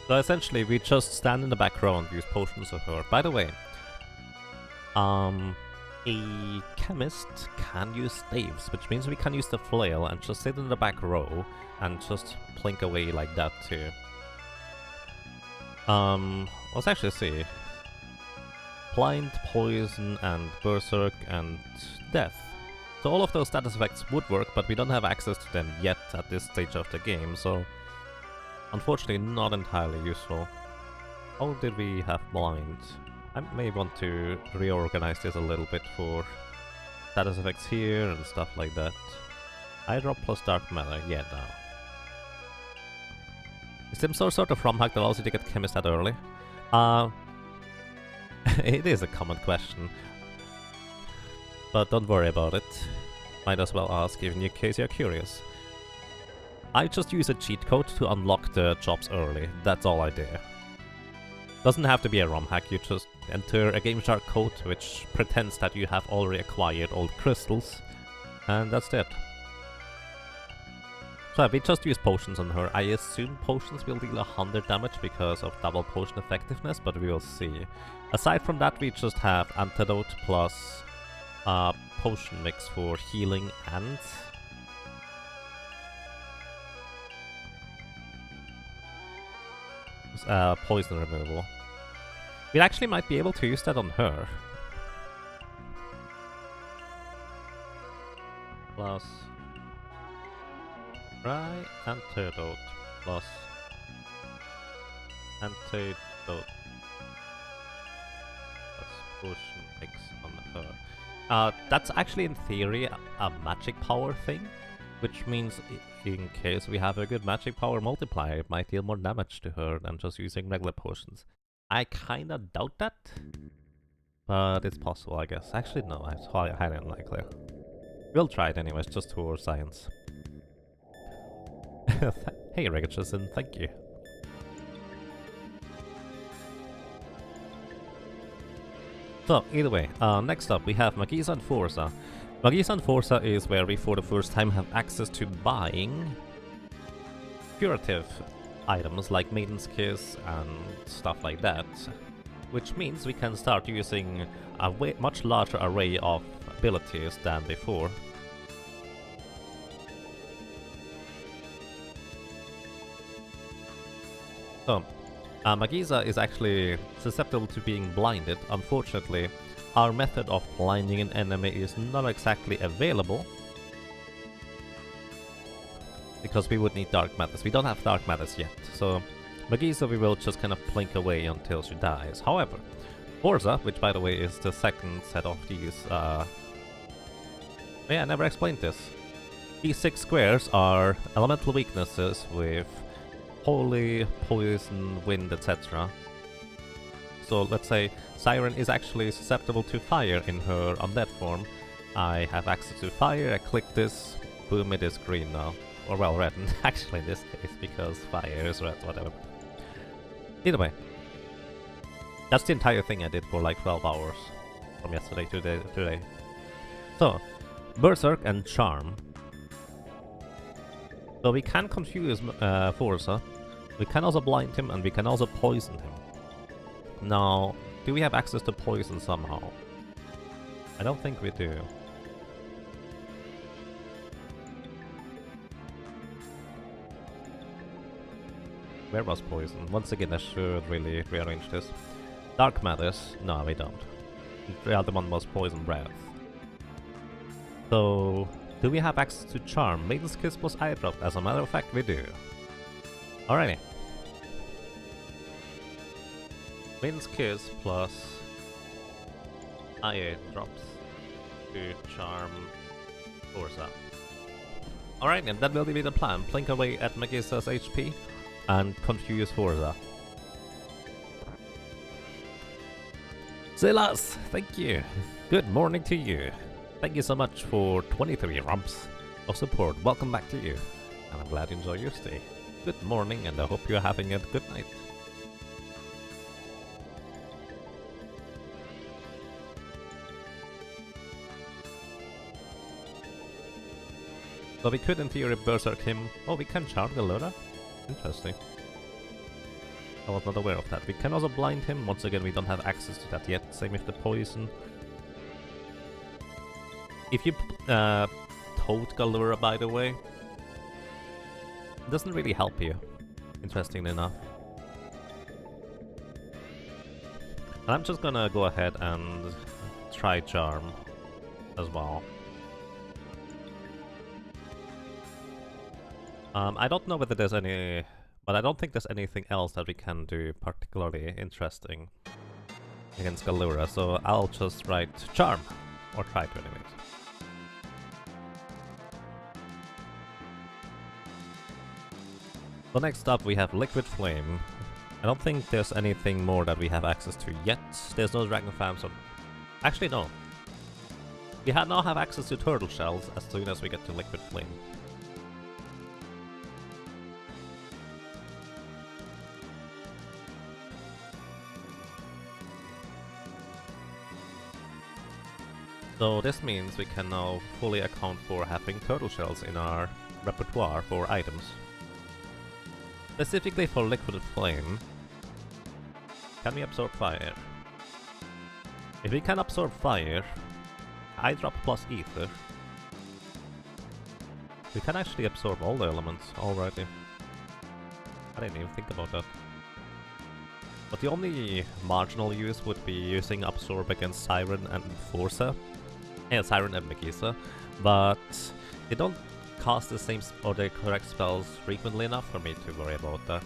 So essentially, we just stand in the back row and use potions of her. By the way, a chemist can use staves, which means we can use the flail and just sit in the back row and just plink away like that too. Let's actually see. Blind, poison, and berserk, and death. So all of those status effects would work, but we don't have access to them yet at this stage of the game, so unfortunately not entirely useful. How did we have blind? I may want to reorganize this a little bit for status effects here and stuff like that. I drop plus dark matter, yeah, no. Is there some sort of ROM hack that allows you to get Chemist that early? It is a common question, but don't worry about it. Might as well ask even in case you're curious. I just use a cheat code to unlock the jobs early, that's all I do. Doesn't have to be a ROM hack, you just enter a GameShark code which pretends that you have already acquired all the crystals, and that's it. So we just use potions on her. I assume potions will deal 100 damage because of double potion effectiveness, but we will see. Aside from that, we just have antidote plus potion mix for healing and poison removal. We actually might be able to use that on her. Plus dry antidote plus antidote plus potion mix on her. That's actually in theory a magic power thing, which means in case we have a good magic power multiplier, it might deal more damage to her than just using regular potions. I kinda doubt that, but it's possible, I guess. Actually, no, it's highly unlikely. We'll try it anyways, just for science. Hey, Richardson, thank you. So, either way, next up we have Magisa and Forza. Magisa and Forza is where we for the first time have access to buying curative items like Maiden's Kiss and stuff like that, which means we can start using a much larger array of abilities than before. So, Magisa is actually susceptible to being blinded. Unfortunately, our method of blinding an enemy is not exactly available, because we would need dark matters. We don't have dark matters yet, so Magisa we will just kind of blink away until she dies. However, Forza, which by the way is the second set of these, yeah, I never explained this. These 6 squares are elemental weaknesses with holy, poison, wind, etc. So let's say Siren is actually susceptible to fire in her undead form. I have access to fire, I click this, boom, it is green now. Or well, red actually in this case, because fire is red, whatever. Either way, that's the entire thing I did for like 12 hours. From yesterday to today. So, Berserk and Charm. So we can confuse Forza, we can also blind him, and we can also poison him. Now, do we have access to poison somehow? I don't think we do. Where was poison? Once again, I should really rearrange this. Dark matters? No, we don't. The other one was poison breath. So, do we have access to Charm? Maiden's Kiss plus Eye Drop. As a matter of fact, we do. Alrighty. Maiden's Kiss plus Eye Drops to Charm Forza. Alright, and that will be the plan. Blink away at Magisa's HP and confuse Forza. Silas, thank you. Good morning to you. Thank you so much for 23 rumps of support. Welcome back to you. And I'm glad you enjoy your stay. Good morning, and I hope you're having a good night. So we could in theory berserk him. Oh, we can charm the Lura? Interesting. I was not aware of that. We can also blind him. Once again, we don't have access to that yet. Same with the poison. If you toad Galura, by the way, it doesn't really help you, interestingly enough. And I'm just gonna go ahead and try Charm as well. I don't know whether there's any, but I don't think there's anything else that we can do particularly interesting against Galura, so I'll just write Charm, or try to anyways. So next up we have Liquid Flame. I don't think there's anything more that we have access to yet. There's no Dragon Farm, so... Actually no. We now have access to Turtle Shells as soon as we get to Liquid Flame. So this means we can now fully account for having Turtle Shells in our repertoire for items. Specifically for Liquid Flame, can we absorb fire? If we can absorb fire, eye drop plus ether, we can actually absorb all the elements already. I didn't even think about that. But the only marginal use would be using absorb against Siren and Forza. Yeah, Siren and Megisa, but they don't cast the same or the correct spells frequently enough for me to worry about that.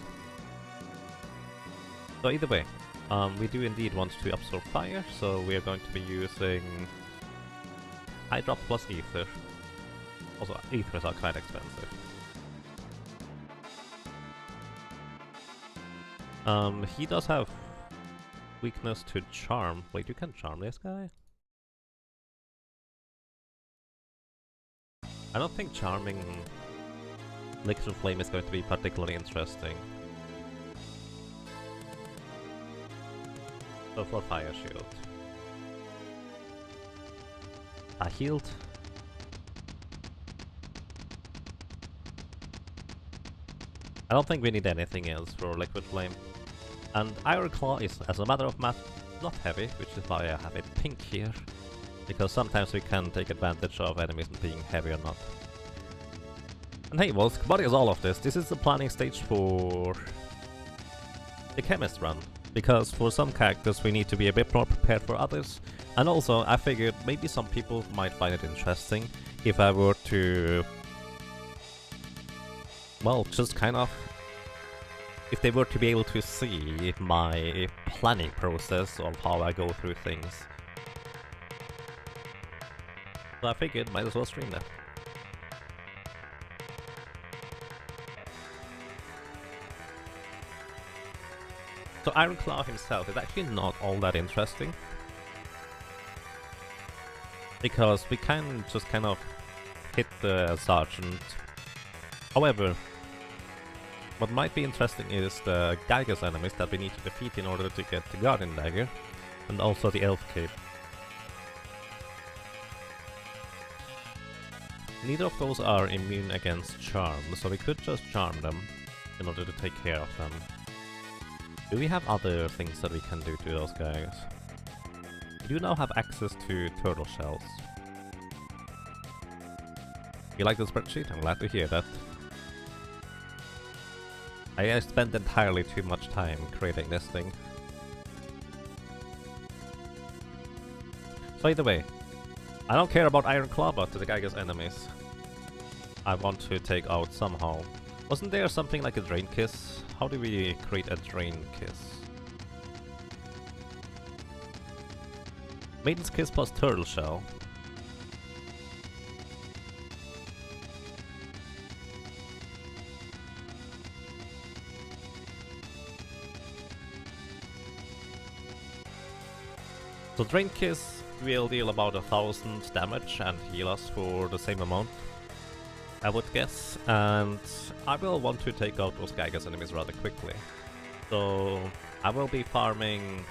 So either way, we do indeed want to absorb fire, so we are going to be using Eye Drop plus Ether. Also, Ethers are quite expensive. He does have weakness to Charm. Wait, you can Charm this guy? I don't think charming Liquid Flame is going to be particularly interesting. So for Fire Shield. I healed. I don't think we need anything else for Liquid Flame. And Iron Claw is, as a matter of math, not heavy, which is why I have it pink here. Because sometimes we can take advantage of enemies being heavy or not. And hey, well, what is all of this? This is the planning stage for the Chemist run. Because for some characters we need to be a bit more prepared for others. And also, I figured maybe some people might find it interesting if I were to... well, just kind of... if they were to be able to see my planning process of how I go through things. So I figured, might as well stream that. So Iron Claw himself is actually not all that interesting. Because we can just kind of hit the Sergeant. However, what might be interesting is the Gygas enemies that we need to defeat in order to get the Guardian Dagger. And also the Elf Cape. Neither of those are immune against Charm, so we could just Charm them in order to take care of them. Do we have other things that we can do to those guys? We do now have access to Turtle Shells. You like the spreadsheet? I'm glad to hear that. I spent entirely too much time creating this thing. So either way, I don't care about Iron Claw, but to the Gygas enemies I want to take out somehow. Wasn't there something like a Drain Kiss? How do we create a Drain Kiss? Maiden's Kiss plus Turtle Shell. So Drain Kiss will deal about 1000 damage and heal us for the same amount, I would guess, and I will want to take out those Gygas enemies rather quickly. So I will be farming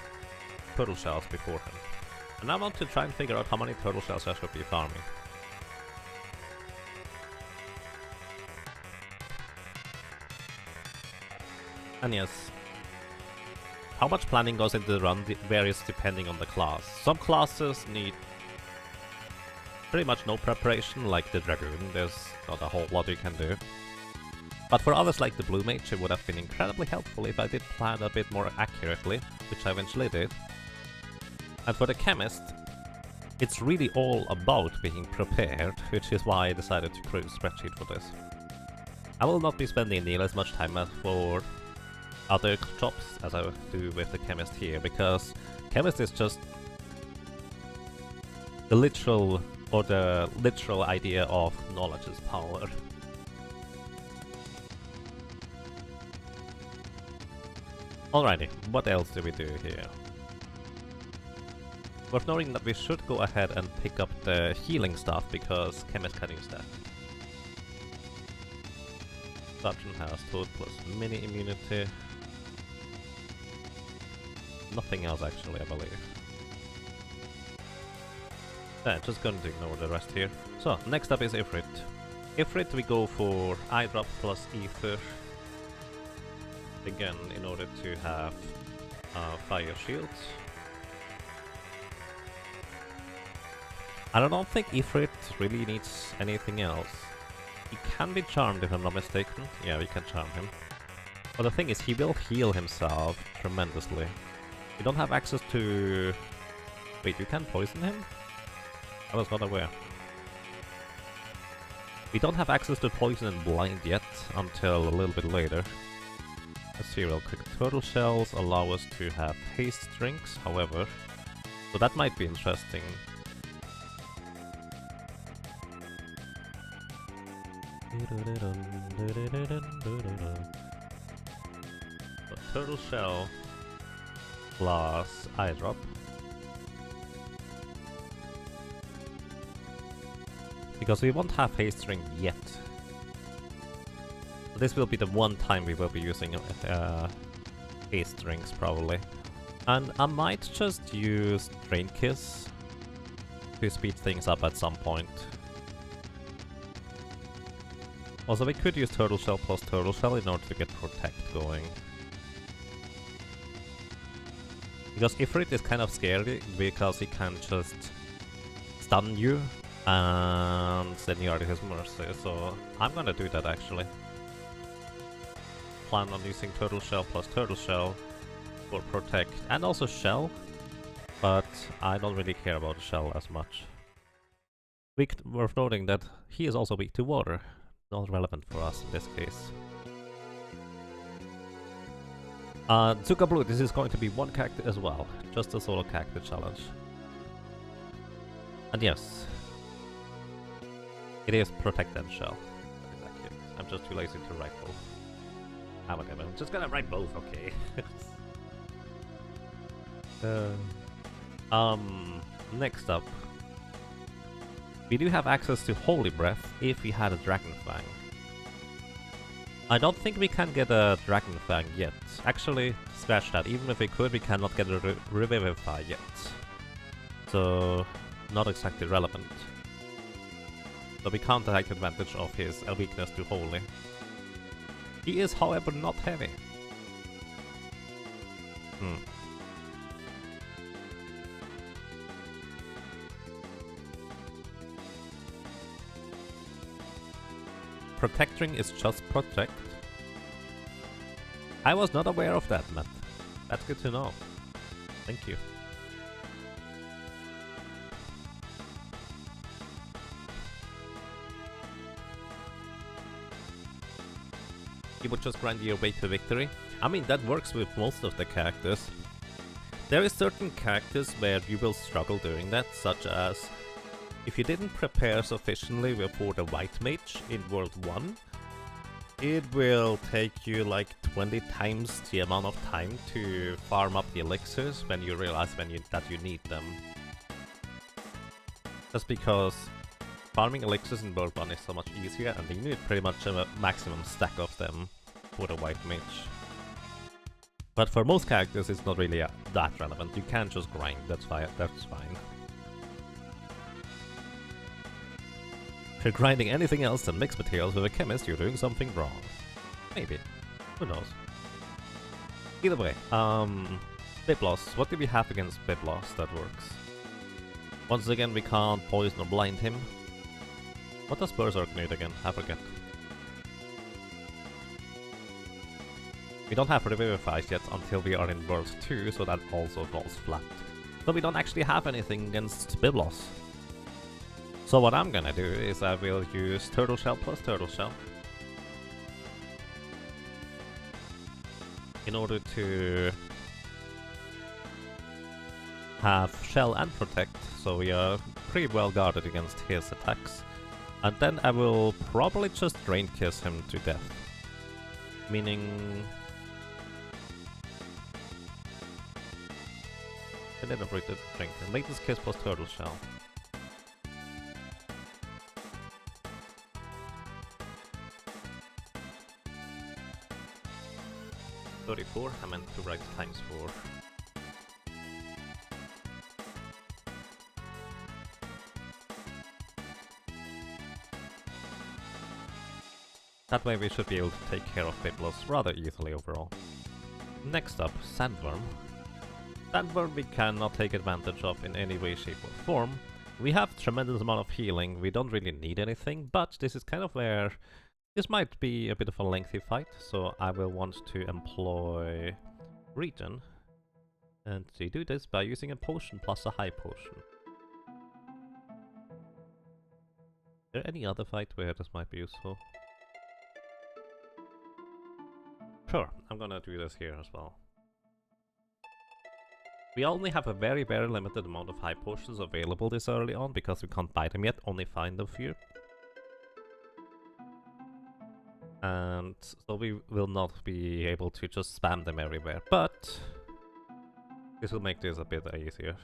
Turtle Shells beforehand. And I want to try and figure out how many Turtle Shells I should be farming. And yes, How much planning goes into the run varies depending on the class. Some classes need pretty much no preparation, like the Dragoon. There's not a whole lot you can do. But for others like the Blue Mage, it would have been incredibly helpful if I did plan a bit more accurately, which I eventually did. And for the Chemist, it's really all about being prepared, which is why I decided to create a spreadsheet for this. I will not be spending nearly as much time as for other jobs as I do with the Chemist here, because Chemist is just the literal idea of knowledge is power. Alrighty, what else do we do here? Worth noting that we should go ahead and pick up the healing stuff, because Chemist can use that. Sergeant has Toad plus mini immunity. Nothing else actually, I believe. Yeah, just going to ignore the rest here. So, next up is Ifrit. Ifrit we go for eye drop plus ether. Again, in order to have fire shields. I don't think Ifrit really needs anything else. He can be charmed if I'm not mistaken. Yeah, we can charm him. But the thing is, he will heal himself tremendously. You don't have access to... Wait, you can poison him? I was not aware. We don't have access to poison and blind yet, until a little bit later. Let's see real quick. Turtle shells allow us to have haste drinks, however. So that might be interesting. So, turtle shell plus eye drop. Because we won't have haste drink yet. This will be the one time we will be using haste drinks probably. And I might just use Drain Kiss to speed things up at some point. Also, we could use Turtle Shell plus Turtle Shell in order to get Protect going. Because Ifrit is kind of scary, because he can just stun you, and then you are at his mercy, so I'm gonna do that actually. Plan on using Turtle Shell plus Turtle Shell for Protect, and also Shell, but I don't really care about Shell as much. Worth noting that he is also weak to water. Not relevant for us in this case. Zuka Blue, this is going to be one character as well. Just a solo character challenge. And yes, it is Protect and Shell. Exactly. I'm just too lazy to write both. Whatever, I'm just gonna write both, okay. Next up. We do have access to Holy Breath if we had a Dragon Fang. I don't think we can get a Dragon Fang yet. Actually, scratch that. Even if we could, we cannot get a Revivify yet. So, not exactly relevant. So we can't take advantage of his weakness to Holy. He is, however, not heavy. Protecting is just Protect. I was not aware of that, Matt. That's good to know. Thank you. You would just grind your way to victory. I mean, that works with most of the characters. There is certain characters where you will struggle doing that, such as if you didn't prepare sufficiently for the White Mage in World 1, it will take you like 20 times the amount of time to farm up the elixirs when you realize that you need them. Just because farming elixirs in World 1 is so much easier, and you need pretty much a maximum stack of them for the White Mage. But for most characters it's not really that relevant, you can just grind, that's fine. If you're grinding anything else than mixed materials with a Chemist, you're doing something wrong. Maybe. Who knows? Either way, Biblos. What do we have against Biblos that works? Once again, we can't poison or blind him. What does Berserk need again? I forget. We don't have Revivifies yet until we are in World 2, so that also falls flat. So we don't actually have anything against Biblos. So what I'm gonna do is I will use Turtle Shell plus Turtle Shell in order to have Shell and Protect, so we are pretty well guarded against his attacks. And then I will probably just Drain Kiss him to death. Meaning... I didn't read the drink. Latest Kiss plus Turtle Shell. $34, I meant to write ×4. That way we should be able to take care of Biblos rather easily overall. Next up, Sandworm. Sandworm we cannot take advantage of in any way, shape or form. We have tremendous amount of healing, we don't really need anything, but this is kind of where this might be a bit of a lengthy fight, so I will want to employ Regen. And to do this by using a potion plus a high potion. Is there any other fight where this might be useful? Sure, I'm gonna do this here as well. We only have a very limited amount of high potions available this early on because we can't buy them yet, only find them here. And so we will not be able to just spam them everywhere, but this will make this a bit easier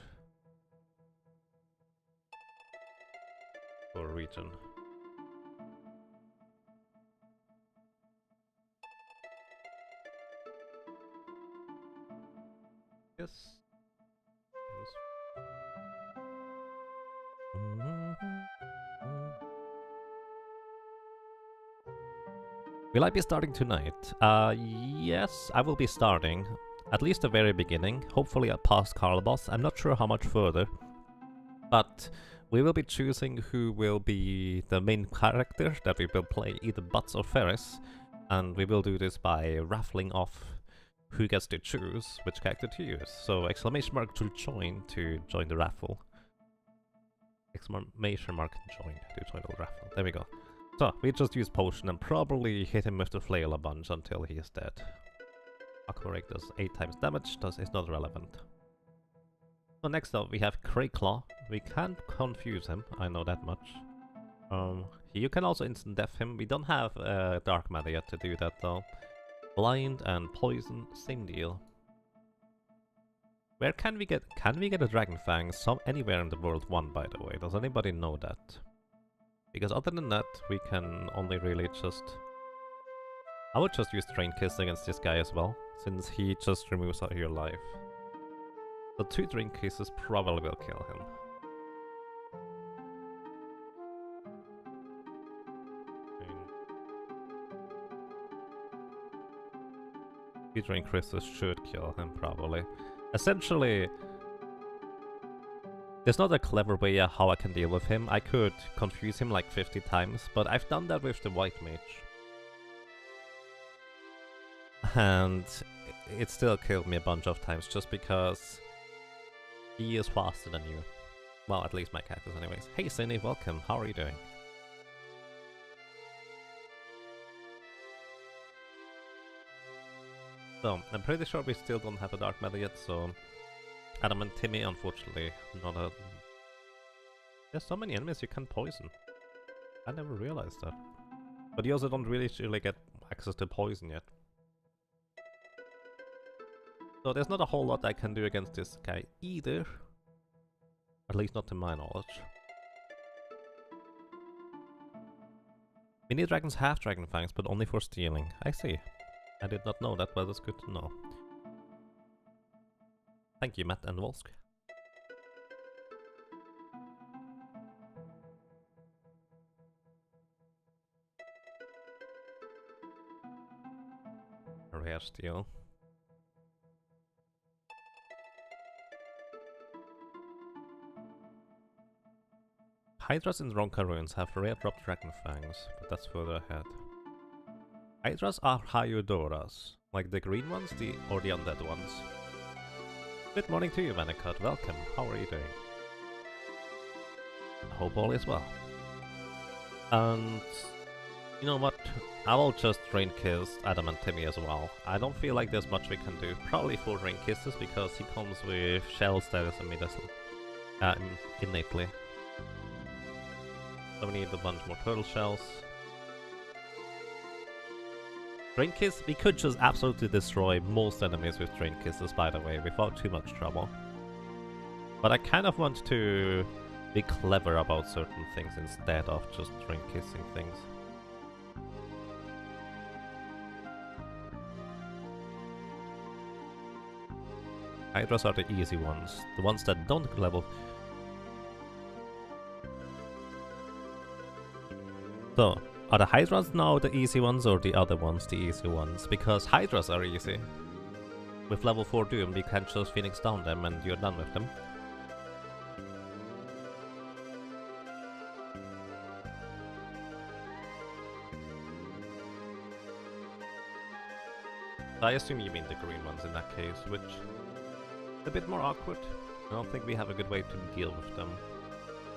for Regen. Yes. Will I be starting tonight? Yes, I will be starting. At least the very beginning, hopefully past Carl Boss. I'm not sure how much further. But we will be choosing who will be the main character that we will play, either Butts or Ferris. And we will do this by raffling off who gets to choose which character to use. So exclamation mark to join the raffle. Exclamation mark join to join the raffle. There we go. So we just use potion and probably hit him with the flail a bunch until he is dead. Aquarake does 8 times damage, thus is not relevant. So next up we have Crayclaw. We can't confuse him, I know that much. You can also instant death him. We don't have dark matter yet to do that though. Blind and poison, same deal. Where can we get a Dragon Fang anywhere in the world 1, by the way? Does anybody know that? Because other than that, we can only really just... I would just use Drain Kiss against this guy as well, since he just removes your life. So 2 Drain Kisses probably will kill him. Drain Kisses should kill him, probably. Essentially, there's not a clever way how I can deal with him. I could confuse him like 50 times, but I've done that with the White Mage. And it still killed me a bunch of times just because he is faster than you. Well, at least my characters anyways. Hey Cindy, welcome. How are you doing? So, I'm pretty sure we still don't have a Dark Matter yet, so... Adam and Timmy, unfortunately, not a... There's so many enemies you can poison. I never realized that. But you also don't really get access to poison yet. So there's not a whole lot I can do against this guy either. At least not to my knowledge. Mini dragons have Dragon Fangs, but only for stealing. I see. I did not know that, but it's good to know. Thank you, Matt and Volsk. Rare steal. Hydras in Ronka Ruins have rare drop Dragon Fangs, but that's further ahead. Hydras are Hyudoras, like the green ones or the undead ones. Good morning to you, Vanicott. Welcome. How are you doing? I hope all is well. And you know what? I will just Rain Kiss Adam and Timmy as well. I don't feel like there's much we can do. Probably full Rain Kisses because he comes with shell status immediately, innately. So we need a bunch more turtle shells. Drain Kiss, we could just absolutely destroy most enemies with Drain Kisses, by the way, without too much trouble. But I kind of want to be clever about certain things instead of just Drain Kissing things. Hydras are the easy ones, the ones that don't level. So, are the Hydras now the easy ones or the other ones the easy ones? Because Hydras are easy. With level 4 Doom, we can just Phoenix down them and you're done with them. I assume you mean the green ones in that case, which is a bit more awkward. I don't think we have a good way to deal with them.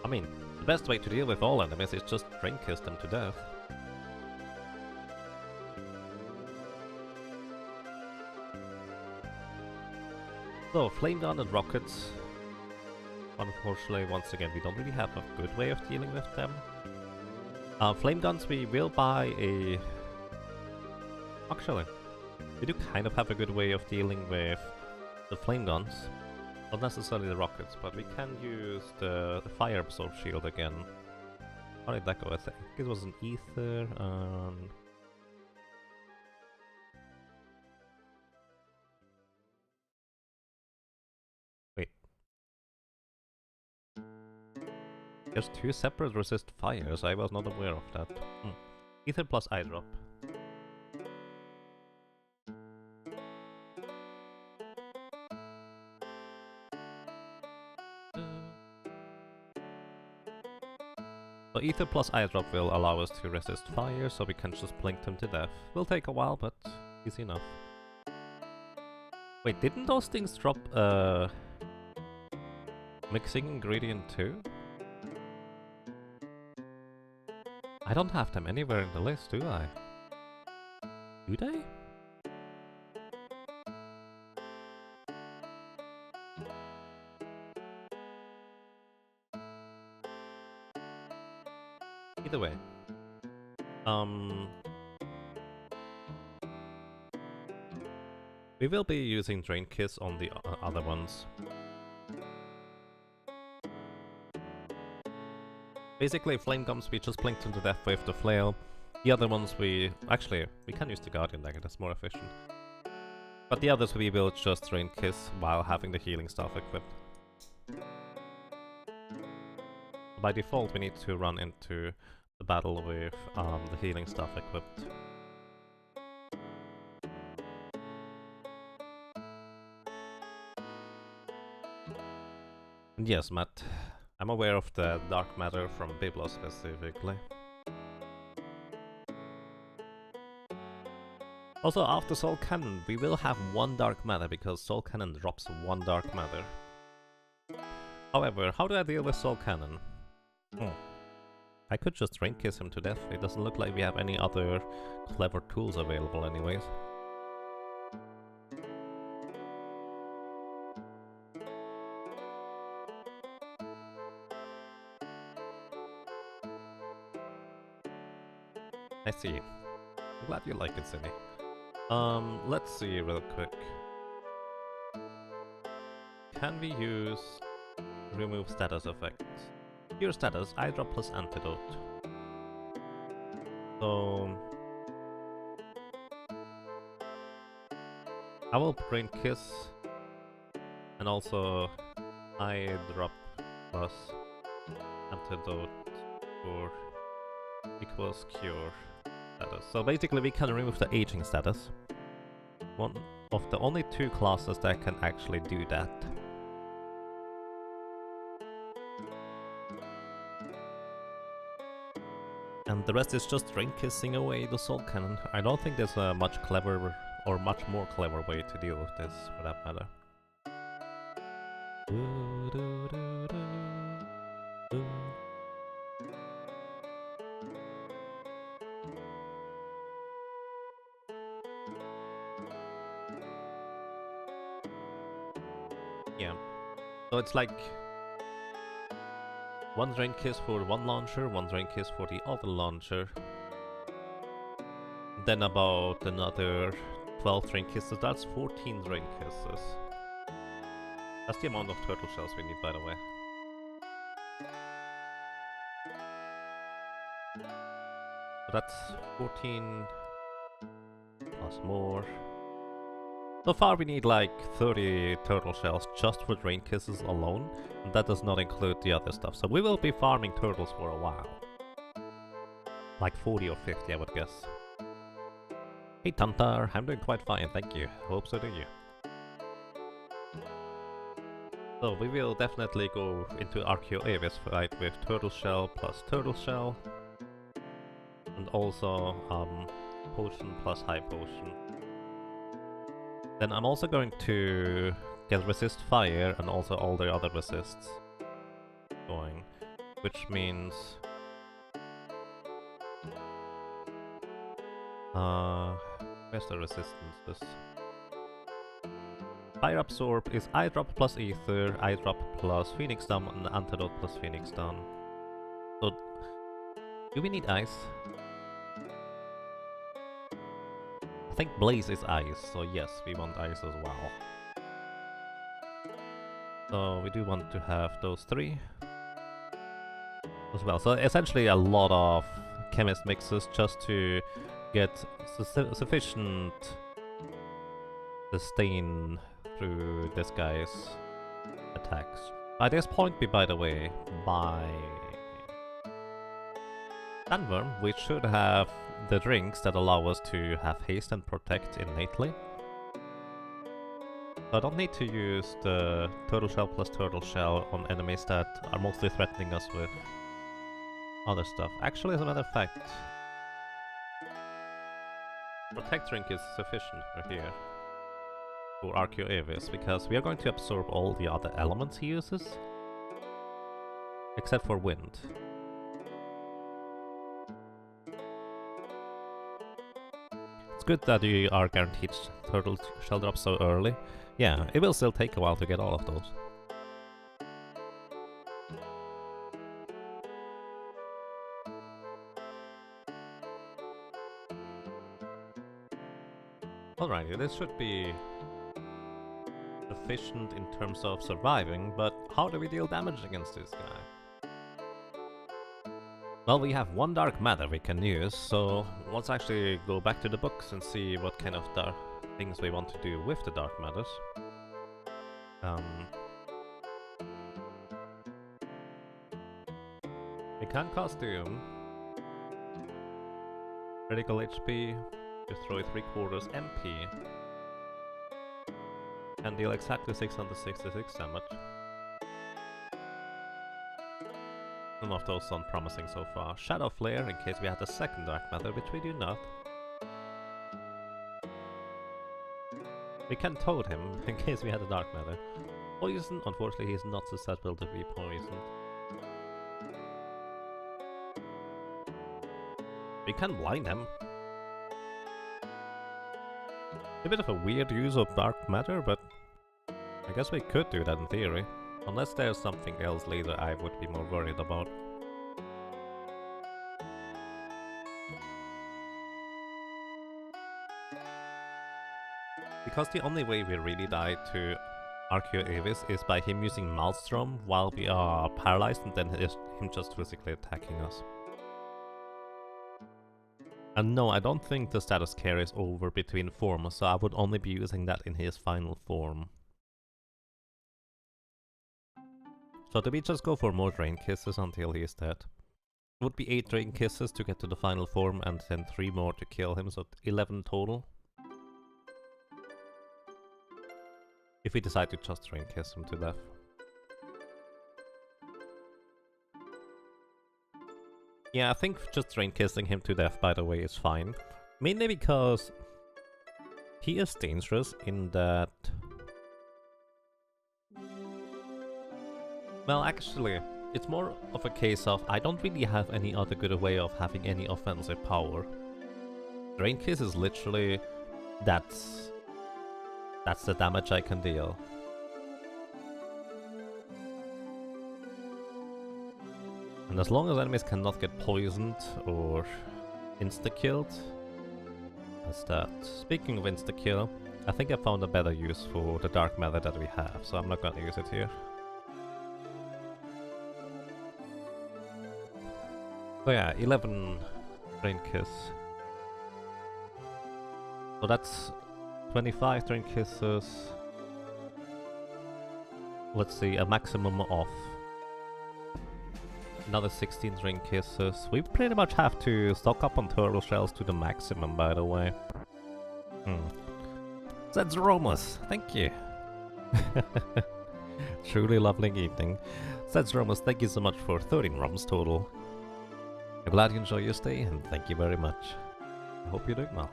I mean, the best way to deal with all enemies is just Drain Kiss them to death. So, Flame Gun and Rockets. Unfortunately, once again, we don't really have a good way of dealing with them. Flame Guns, we will buy a... Actually, we do kind of have a good way of dealing with the Flame Guns. Not necessarily the rockets, but we can use the Fire Absorb Shield again. How did that go? I think it was an Ether and... Wait. There's two separate resist fires, I was not aware of that. Ether plus eye drop. So Ether plus eye drop will allow us to resist fire, so we can just blink them to death. Will take a while, but easy enough. Wait, didn't those things drop mixing ingredient too? I don't have them anywhere in the list, do I? Do they? Either way. We will be using Drain Kiss on the other ones. Basically, Flame Gums we just blink them to death with the flail. The other ones we... Actually, we can use the Guardian Dagger, that's more efficient. But the others we will just Drain Kiss while having the healing staff equipped. By default, we need to run into the battle with the healing staff equipped. And yes, Matt, I'm aware of the dark matter from Biblos specifically. Also, after Soul Cannon, we will have one dark matter because Soul Cannon drops one dark matter. However, how do I deal with Soul Cannon? I could just Rain Kiss him to death. It doesn't look like we have any other clever tools available anyways. I see. I'm glad you like it, Cindy. Let's see real quick. Can we use remove status effects? Your status, eye drop plus antidote. So I will Brain Kiss and also eye drop plus antidote for equals cure status. So basically we can remove the aging status. One of the only two classes that can actually do that. And the rest is just drink kissing away the soul cannon. I don't think there's a much clever or much more clever way to deal with this, for that matter. Yeah. So it's like one drain kiss for one launcher, one drain kiss for the other launcher. Then about another 12 drain kisses. That's 14 drain kisses. That's the amount of turtle shells we need, by the way. So that's 14 plus more. So far we need like 30 turtle shells just for drain kisses alone, and that does not include the other stuff. So we will be farming turtles for a while. Like 40 or 50, I would guess. Hey Tantar, I'm doing quite fine, thank you. Hope so do you. So we will definitely go into Archeo Avis fight with turtle shell plus turtle shell. And also potion plus high potion. Then I'm also going to get resist fire and also all the other resists going. Which means where's the resistances? Fire Absorb is Eye Drop plus Ether, Eye Drop plus Phoenix Down, and Antidote plus Phoenix Down. So, do we need ice? I think Blaze is ice, so yes, we want ice as well. So we do want to have those three as well. So essentially a lot of Chemist mixes just to get sufficient sustain through this guy's attacks. By this point, by the way, by Sandworm, we should have the drinks that allow us to have haste and protect innately. So I don't need to use the turtle shell plus turtle shell on enemies that are mostly threatening us with other stuff. Actually, as a matter of fact, protect drink is sufficient for here. For Archeo Avis, because we are going to absorb all the other elements he uses, except for wind. It's good that you are guaranteed turtle shell drops so early. Yeah, it will still take a while to get all of those. Alrighty, this should be efficient in terms of surviving, but how do we deal damage against this guy? Well, we have one dark matter we can use, so let's actually go back to the books and see what kind of dark things we want to do with the dark matters. We can cast Doom, critical HP, destroy 3/4 MP, and deal exactly 666 damage. None of those sound promising so far. Shadow Flare in case we had a second dark matter, which we do not. We can toad him in case we had a dark matter. Poison, unfortunately he is not susceptible to be poisoned. We can blind him. A bit of a weird use of dark matter, but I guess we could do that in theory. Unless there's something else later I would be more worried about. Because the only way we really die to Archeo Avis is by him using Maelstrom while we are paralyzed and then him just physically attacking us. And no, I don't think the status carries over between forms, so I would only be using that in his final form. So do we just go for more Drain Kisses until he is dead? It would be 8 Drain Kisses to get to the final form and then 3 more to kill him, so 11 total. If we decide to just Drain Kiss him to death. Yeah, I think just drain kissing him to death, by the way, is fine. Mainly because he is dangerous in that... Well, actually, it's more of a case of I don't really have any other good way of having any offensive power. Drain Kiss is literally... That's the damage I can deal. And as long as enemies cannot get poisoned or insta-killed, that's that. Speaking of insta-kill, I think I found a better use for the dark matter that we have, so I'm not gonna use it here. So yeah, 11 Drain Kiss. So that's 25 Drain Kisses. Let's see, a maximum of another 16 Drain Kisses. We pretty much have to stock up on turtle shells to the maximum, by the way. That's Romus, thank you. Truly lovely evening. That's Romus, thank you so much for 13 rums total. I'm glad you enjoy your stay, and thank you very much. I hope you're doing well.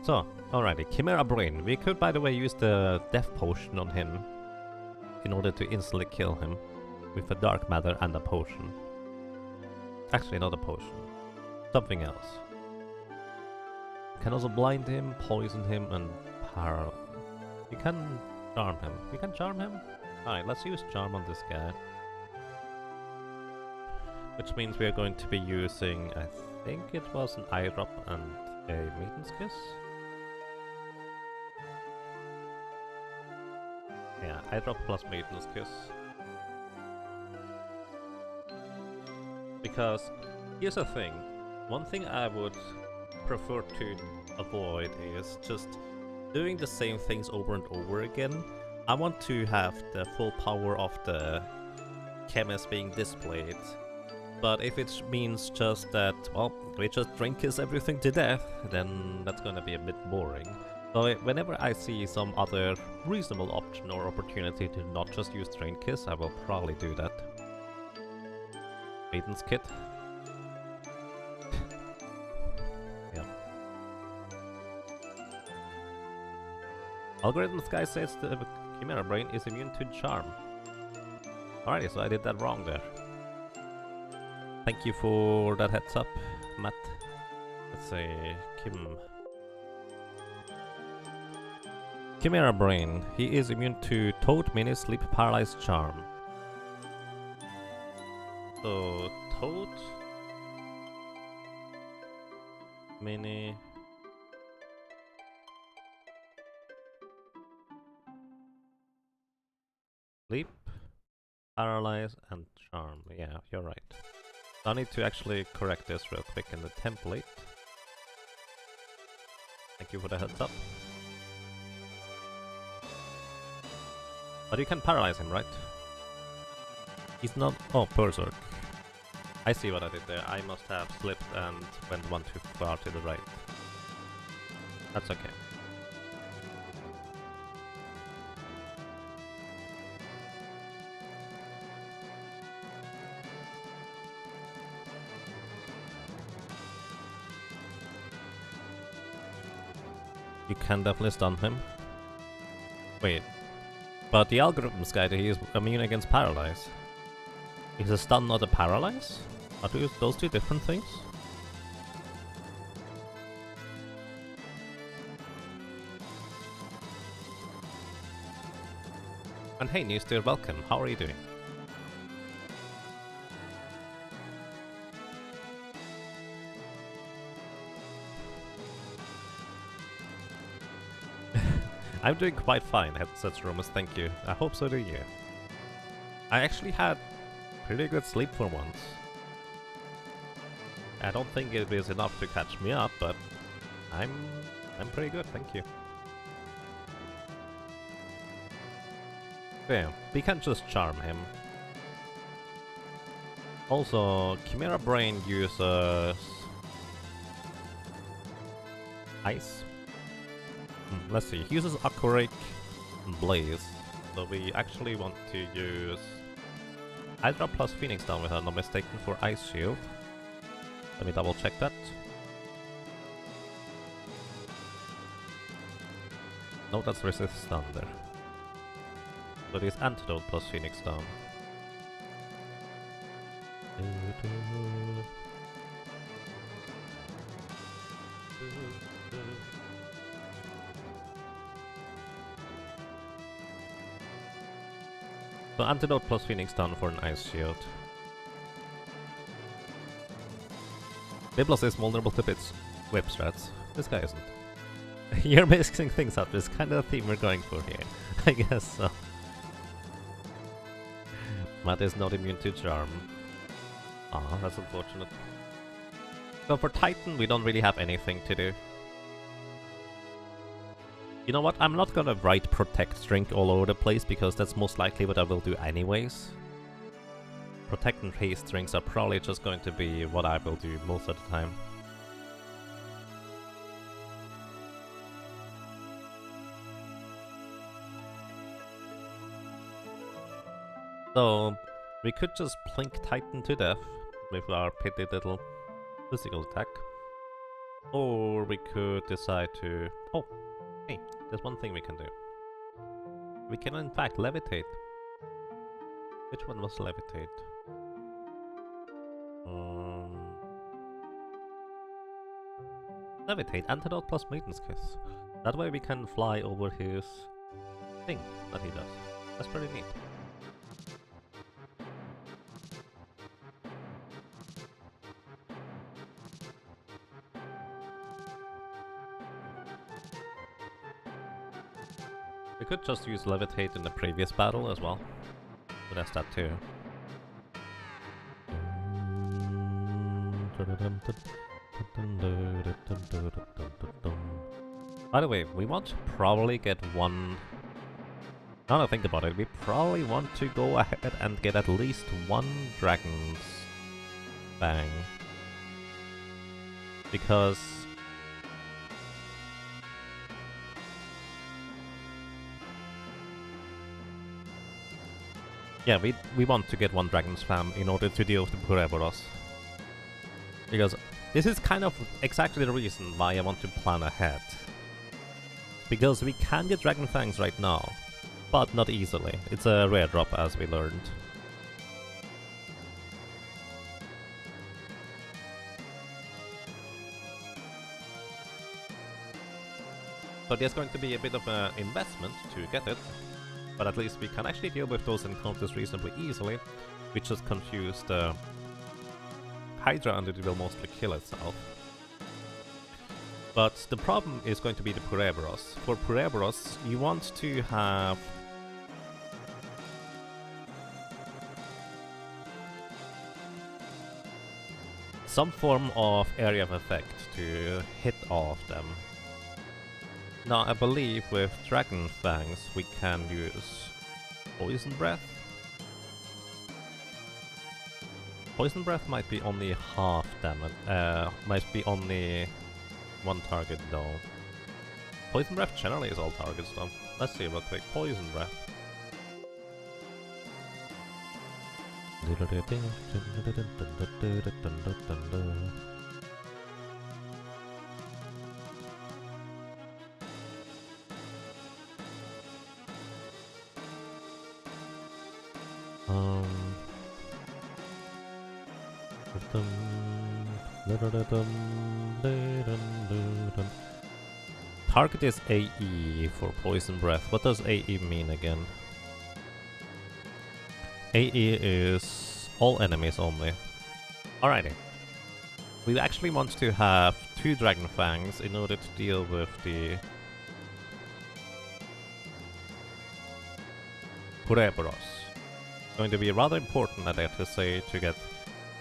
So, alrighty, Chimera Brain. We could, by the way, use the Death Potion on him in order to instantly kill him with a Dark Matter and a potion. Actually, not a potion. Something else. Can also blind him, poison him, and paralyze. You can charm him. You can charm him? Alright, let's use charm on this guy. Which means we are going to be using, I think it was an eye drop and a Maiden's Kiss. Yeah, eye drop plus Maiden's Kiss. Because, here's the thing, one thing I would prefer to avoid is just doing the same things over and over again. I want to have the full power of the Chemist being displayed. But if it means just that, well, we just Drain Kiss everything to death, then that's gonna be a bit boring. So whenever I see some other reasonable option or opportunity to not just use Drain Kiss, I will probably do that. Maiden's Kit. Yeah. Algorithm Sky says the Chimera Brain is immune to Charm. Alrighty, so I did that wrong there. Thank you for that heads up, Matt. Let's say Chimera Brain. He is immune to Toad, Mini, Sleep, Paralyzed, Charm. So Toad, Mini, Sleep, Paralyze, and Charm. Yeah, you're right. I need to actually correct this real quick in the template. Thank you for the heads up. But you can paralyze him, right? He's not... Oh, Berserk. I see what I did there. I must have slipped and went one too far to the right. That's okay. You can definitely stun him. Wait. But the algorithm's guide, he is immune against paralyze. Is a stun not a paralyze? Are those two different things? And hey Newsteer, welcome. How are you doing? I'm doing quite fine, says Romus, thank you. I hope so do you. I actually had pretty good sleep for once. I don't think it is enough to catch me up, but I'm pretty good, thank you. Yeah, we can just charm him. Also, Chimera Brain uses ice. Let's see, he uses Aquarake and Blaze, so we actually want to use Hydra plus Phoenix down, if I'm not mistaken, for Ice Shield. Let me double check that. No, that's resist thunder. So it is Antidote plus Phoenix down. So Antidote plus Phoenix down for an Ice Shield. Biblos is vulnerable to bits whip strats. This guy isn't. You're mixing things up. This kind of theme we're going for here. I guess so. Matt is not immune to charm. Ah, that's unfortunate. So for Titan, we don't really have anything to do. You know what? I'm not gonna write Protect Drink all over the place, because that's most likely what I will do anyways. Protect and Haste drinks are probably just going to be what I will do most of the time. So, we could just plink Titan to death with our petty little physical attack. Or we could decide to... Oh, hey, there's one thing we can do. We can in fact levitate. Which one was levitate? Levitate, Antidote plus Maiden's Kiss. That way we can fly over his thing that he does. That's pretty neat. We could just use Levitate in the previous battle as well. But that's that too. By the way, we want to probably get one... Now that I think about it, we probably want to go ahead and get at least one Dragon's Fang. Because... yeah, we want to get one Dragon's Fang in order to deal with the Pureberos. Because this is kind of exactly the reason why I want to plan ahead. Because we can get Dragon Fangs right now, but not easily. It's a rare drop, as we learned. So there's going to be a bit of an investment to get it, but at least we can actually deal with those encounters reasonably easily. We just confuse the Hydra and it will mostly kill itself. But the problem is going to be the Pureberos. For Pureberos, you want to have some form of area of effect to hit all of them. Now, I believe with Dragon Fangs we can use Poison Breath. Poison Breath might be only half damage, might be only one target though. Poison Breath generally is all targets though. Let's see real quick. Poison Breath. Target is AE for Poison Breath. What does AE mean again? AE is all enemies only. Alrighty. We actually want to have 2 Dragon Fangs in order to deal with the Pureberos. Going to be rather important, I dare to say, to get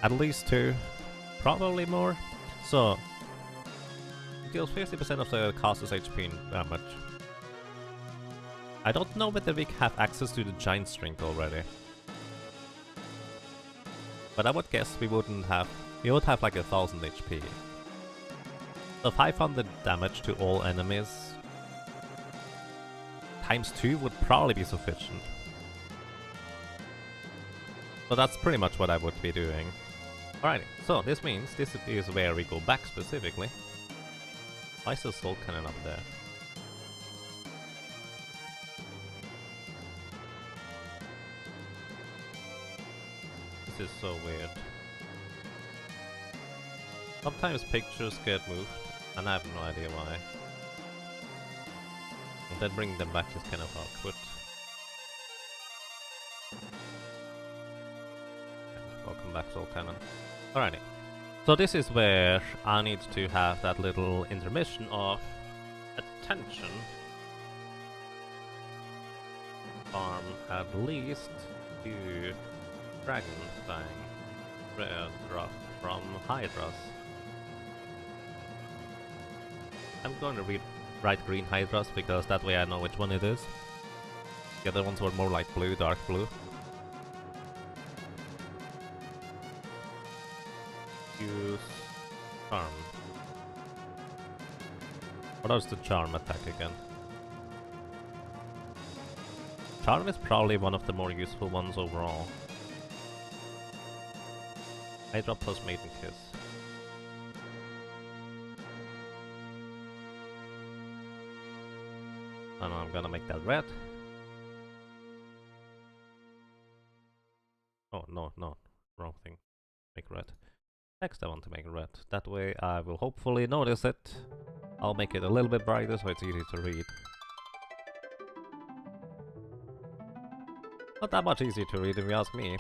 at least 2, probably more. So, it deals 50% of the caster's HP damage. I don't know whether we have access to the Giant Strength already. But I would guess we wouldn't have... we would have like 1000 HP. So 500 damage to all enemies times 2 would probably be sufficient. So that's pretty much what I would be doing. Alrighty, so this means this is where we go back specifically. Why is the soul cannon up there? This is so weird. Sometimes pictures get moved, and I have no idea why. And then bringing them back is kind of awkward. Welcome back, Soul Cannon. Alrighty. So this is where I need to have that little intermission of attention. Farm at least to Dragon Fang drop from Hydras. I'm going to write green Hydras because that way I know which one it is. The other ones were more like blue, dark blue. Use Charm. What does the Charm attack again? Charm is probably one of the more useful ones overall. Hydra plus Maiden Kiss. And I'm gonna make that red. Oh, no, wrong thing. Make red. Next I want to make red. That way I will hopefully notice it. I'll make it a little bit brighter so it's easy to read. Not that much easier to read if you ask me.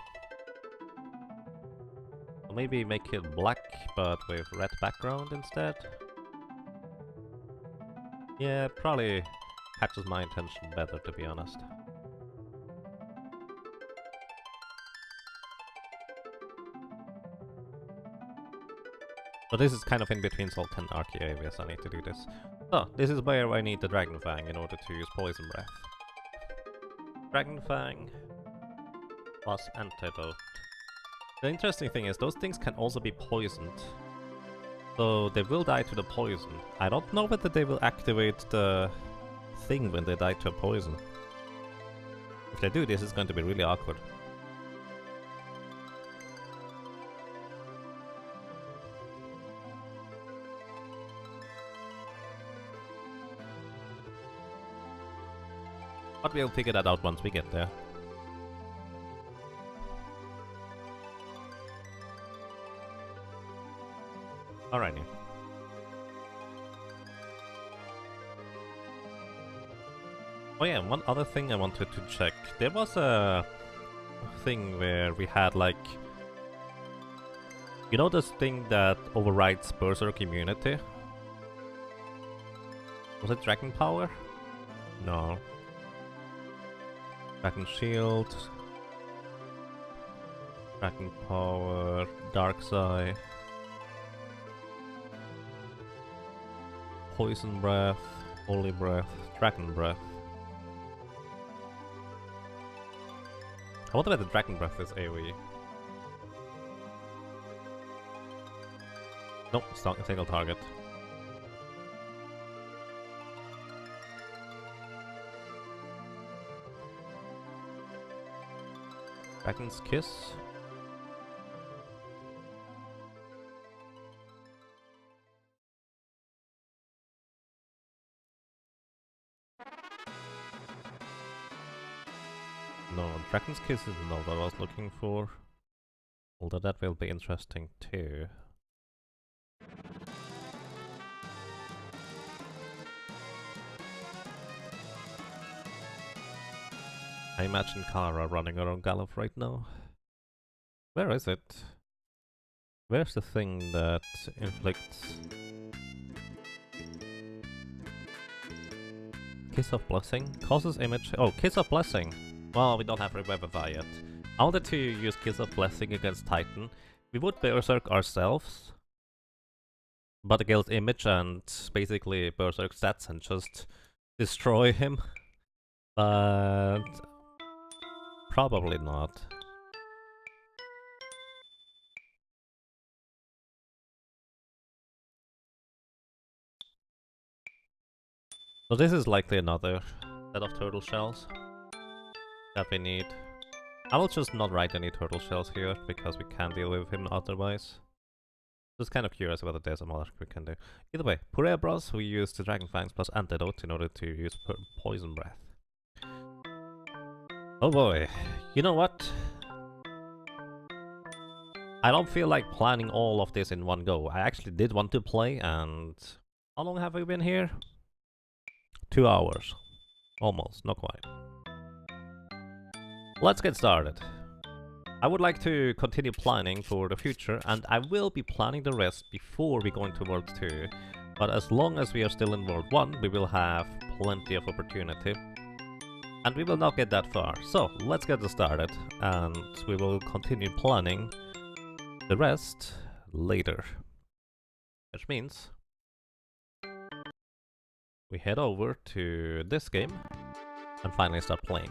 Or maybe make it black but with red background instead. Yeah, probably catches my attention better, to be honest. So this is kind of in between Salt and Archaeavius, I need to do this. So, this is where I need the Dragon Fang in order to use Poison Breath. Dragon Fang plus Antidote. The interesting thing is, those things can also be poisoned. So they will die to the poison. I don't know whether they will activate the thing when they die to a poison. If they do, this is going to be really awkward. But we'll figure that out once we get there. Alrighty. Oh yeah, one other thing I wanted to check. There was a thing where we had like... You know this thing that overrides Berserk immunity? Was it Dragon Power? No. Dragon Shield. Dragon Power. Dark Side. Poison Breath. Holy Breath. Dragon Breath. I wonder whether Dragon Breath is AoE. Nope, it's not a single target. Dragon's Kiss. No, Dragon's Kiss is not what I was looking for. Although that will be interesting too. I imagine Kara running around Gallop right now. Where is it? Where's the thing that inflicts... Kiss of Blessing? Causes image... Oh, Kiss of Blessing! Well, we don't have Revivify yet. I wanted to use Kiss of Blessing against Titan. We would Berserk ourselves, but against Image and basically Berserk stats and just destroy him. But... probably not. So this is likely another set of turtle shells that we need. I will just not write any turtle shells here, because we can't deal with him otherwise. Just kind of curious whether there's a mod we can do. Either way, Purebras, we use the Dragon Fangs plus Antidote in order to use Poison Breath. Oh boy, you know what? I don't feel like planning all of this in one go. I actually did want to play, and how long have we been here? 2 hours. Almost, not quite. Let's get started. I would like to continue planning for the future, and I will be planning the rest before we go into World 2. But as long as we are still in World 1, we will have plenty of opportunity. And we will not get that far. So, let's get started, and we will continue planning the rest later. Which means we head over to this game and finally start playing.